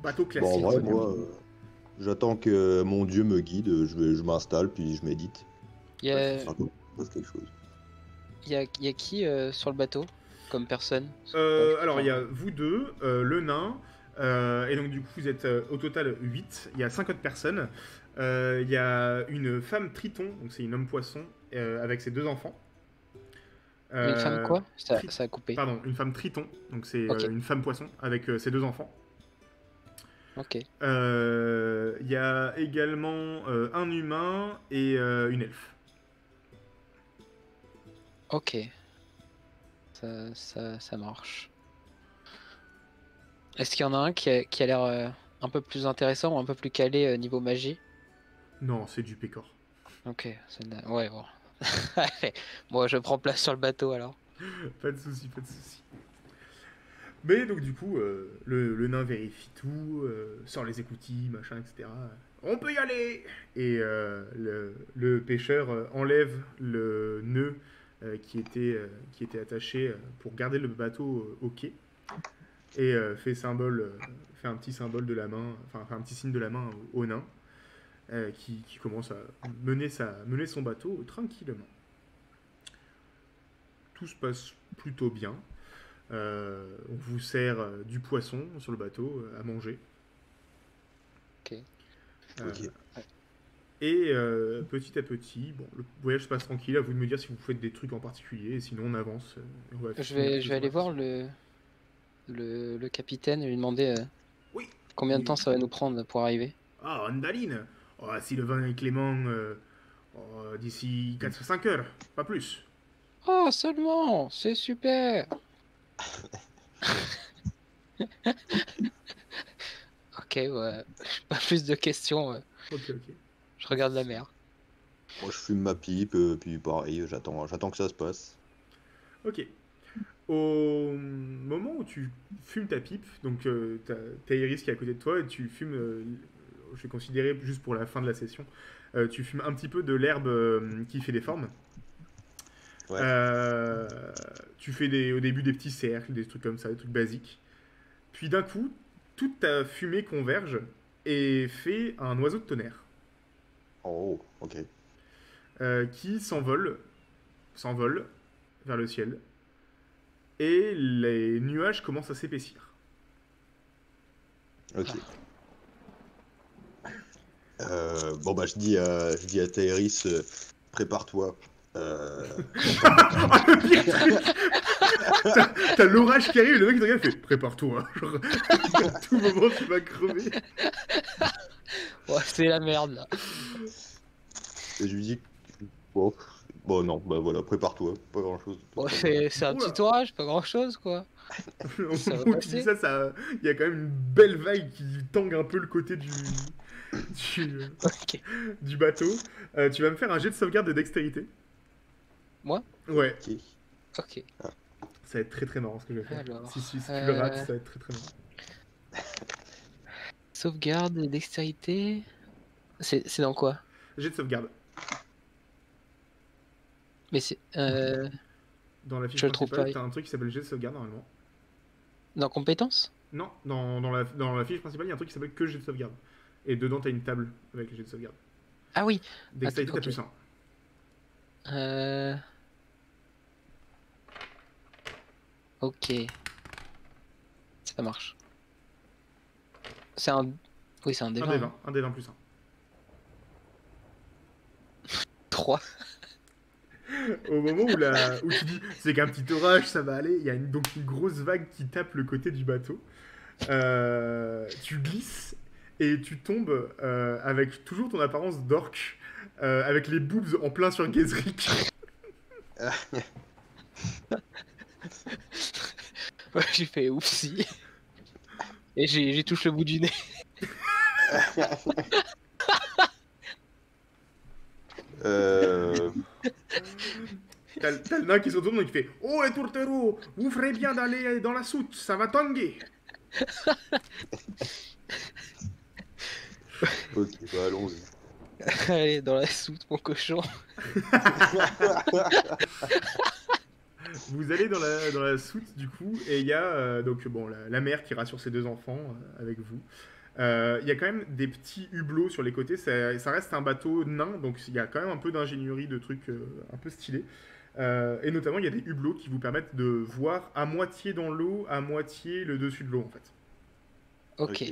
Bateau Bon, classique. en vrai, on va dire. moi, j'attends que mon dieu me guide. Je m'installe, puis je médite. Il y a, Enfin, qu'il se passe quelque chose. il y a qui sur le bateau comme personne? Alors, il y a vous deux, le nain, et donc du coup, vous êtes au total 8. Il y a 50 personnes. Il y a une femme triton, donc c'est une homme poisson, avec ses 2 enfants. Une femme quoi? tri- Ça a coupé. Pardon, une femme triton, donc c'est Ok. une femme poisson, avec ses 2 enfants. Ok. Il y a également un humain et une elfe. Ok. Ça marche. Est-ce qu'il y en a un qui a l'air un peu plus intéressant ou un peu plus calé niveau magie? Non, c'est du pécor. Ok. Ouais, bon. Allez, moi je prends place sur le bateau alors. Pas de soucis, pas de soucis. Mais donc du coup, le nain vérifie tout, sort les écoutilles, machin, etc. On peut y aller. Et le pêcheur enlève le nœud qui était attaché pour garder le bateau au quai et fait un petit symbole de la main, enfin fait un petit signe de la main au nain qui commence à mener son bateau tranquillement. Tout se passe plutôt bien. On vous sert du poisson sur le bateau à manger. Ok. Ok. Et petit à petit, bon, le voyage se passe tranquille. À vous de me dire si vous faites des trucs en particulier. Et sinon, on avance. On va Je finir vais ce aller soir. voir le capitaine et lui demander Oui. combien de temps ça va nous prendre pour arriver. Ah, Andaline. Oh, si le vin est clément, d'ici 4-5 heures, pas plus. Oh, seulement, c'est super. Ok, ouais. Pas plus de questions. Ok, ok. Je regarde la mer. Moi, je fume ma pipe, puis pareil, j'attends que ça se passe. Ok. Au moment où tu fumes ta pipe, donc t'as Iris qui est à côté de toi et tu fumes, je vais considérer juste pour la fin de la session, tu fumes un petit peu de l'herbe qui fait des formes. Ouais. Euh, Tu fais au début des petits cercles, des trucs comme ça, des trucs basiques. Puis d'un coup, toute ta fumée converge et fait un oiseau de tonnerre Oh, ok. qui s'envole vers le ciel et les nuages commencent à s'épaissir. Ok. Bon, bah, je dis à Taeris, prépare-toi. Ah, le pire truc, t'as l'orage qui arrive, le mec il te regarde et fait prépare-toi. Genre, à tout moment tu vas crever. Ouais, c'est la merde là. Et je lui dis, bon, bon, non, bah voilà, prépare-toi, pas grand-chose. Bon, c'est un Oula. petit orage, pas grand chose quoi. Au Ça va moment où tu dis passer. ça, il y a quand même une belle vague qui tangue un peu le côté du, Ok. du bateau. Tu vas me faire un jet de sauvegarde de dextérité. Moi? Ouais, Ok. Ok. ça va être très très marrant ce que je vais faire. Alors, Si tu le rates, ça va être très très marrant. sauvegarde et dextérité. C'est dans quoi? Jet de sauvegarde. Mais c'est. Dans la fiche Je le trouve pas. principale, t'as un truc qui s'appelle jet de sauvegarde normalement. Dans compétences? Non, dans la fiche principale, il y a un truc qui s'appelle que jet de sauvegarde. Et dedans, t'as une table avec les jets de sauvegarde. Ah oui. Dextérité, t'as Ok. plus 1. Ok. Ça marche. C'est un. Oui, c'est un Un D20. des 20, un des 20 plus 1. 3. Au moment où tu dis c'est qu'un petit orage, ça va aller, il y a donc une grosse vague qui tape le côté du bateau. Tu glisses et tu tombes avec toujours ton apparence d'orque, avec les boobs en plein sur Gezric. Ouais, j'ai fait oupsie. Et j'ai touché le bout du nez. T'as le nain qui se retourne et qui fait oh les tourtereaux, vous ferez bien d'aller dans la soute, ça va tanguer. Ok, bah allons-y. Allez, dans la soute, mon cochon. Vous allez dans la soute du coup et il y a donc bon la mère qui rassure ses deux enfants avec vous. Il y a quand même des petits hublots sur les côtés. Ça reste un bateau nain, donc il y a quand même un peu d'ingénierie, de trucs un peu stylés. Et notamment, il y a des hublots qui vous permettent de voir à moitié dans l'eau, à moitié le dessus de l'eau en fait. Ok.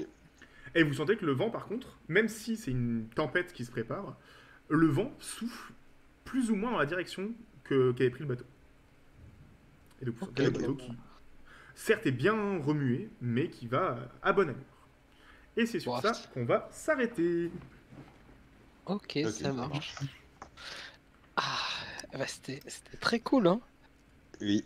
Et vous sentez que le vent, par contre, même si c'est une tempête qui se prépare, le vent souffle plus ou moins dans la direction qu'avait pris le bateau. Et donc vous sentez Ok, le bateau qui, certes, est bien remué, mais qui va à bonne allure. Et c'est sur Wow. ça qu'on va s'arrêter. Ok, Ok, ça ça marche. Ah, bah c'était très cool, hein. Oui.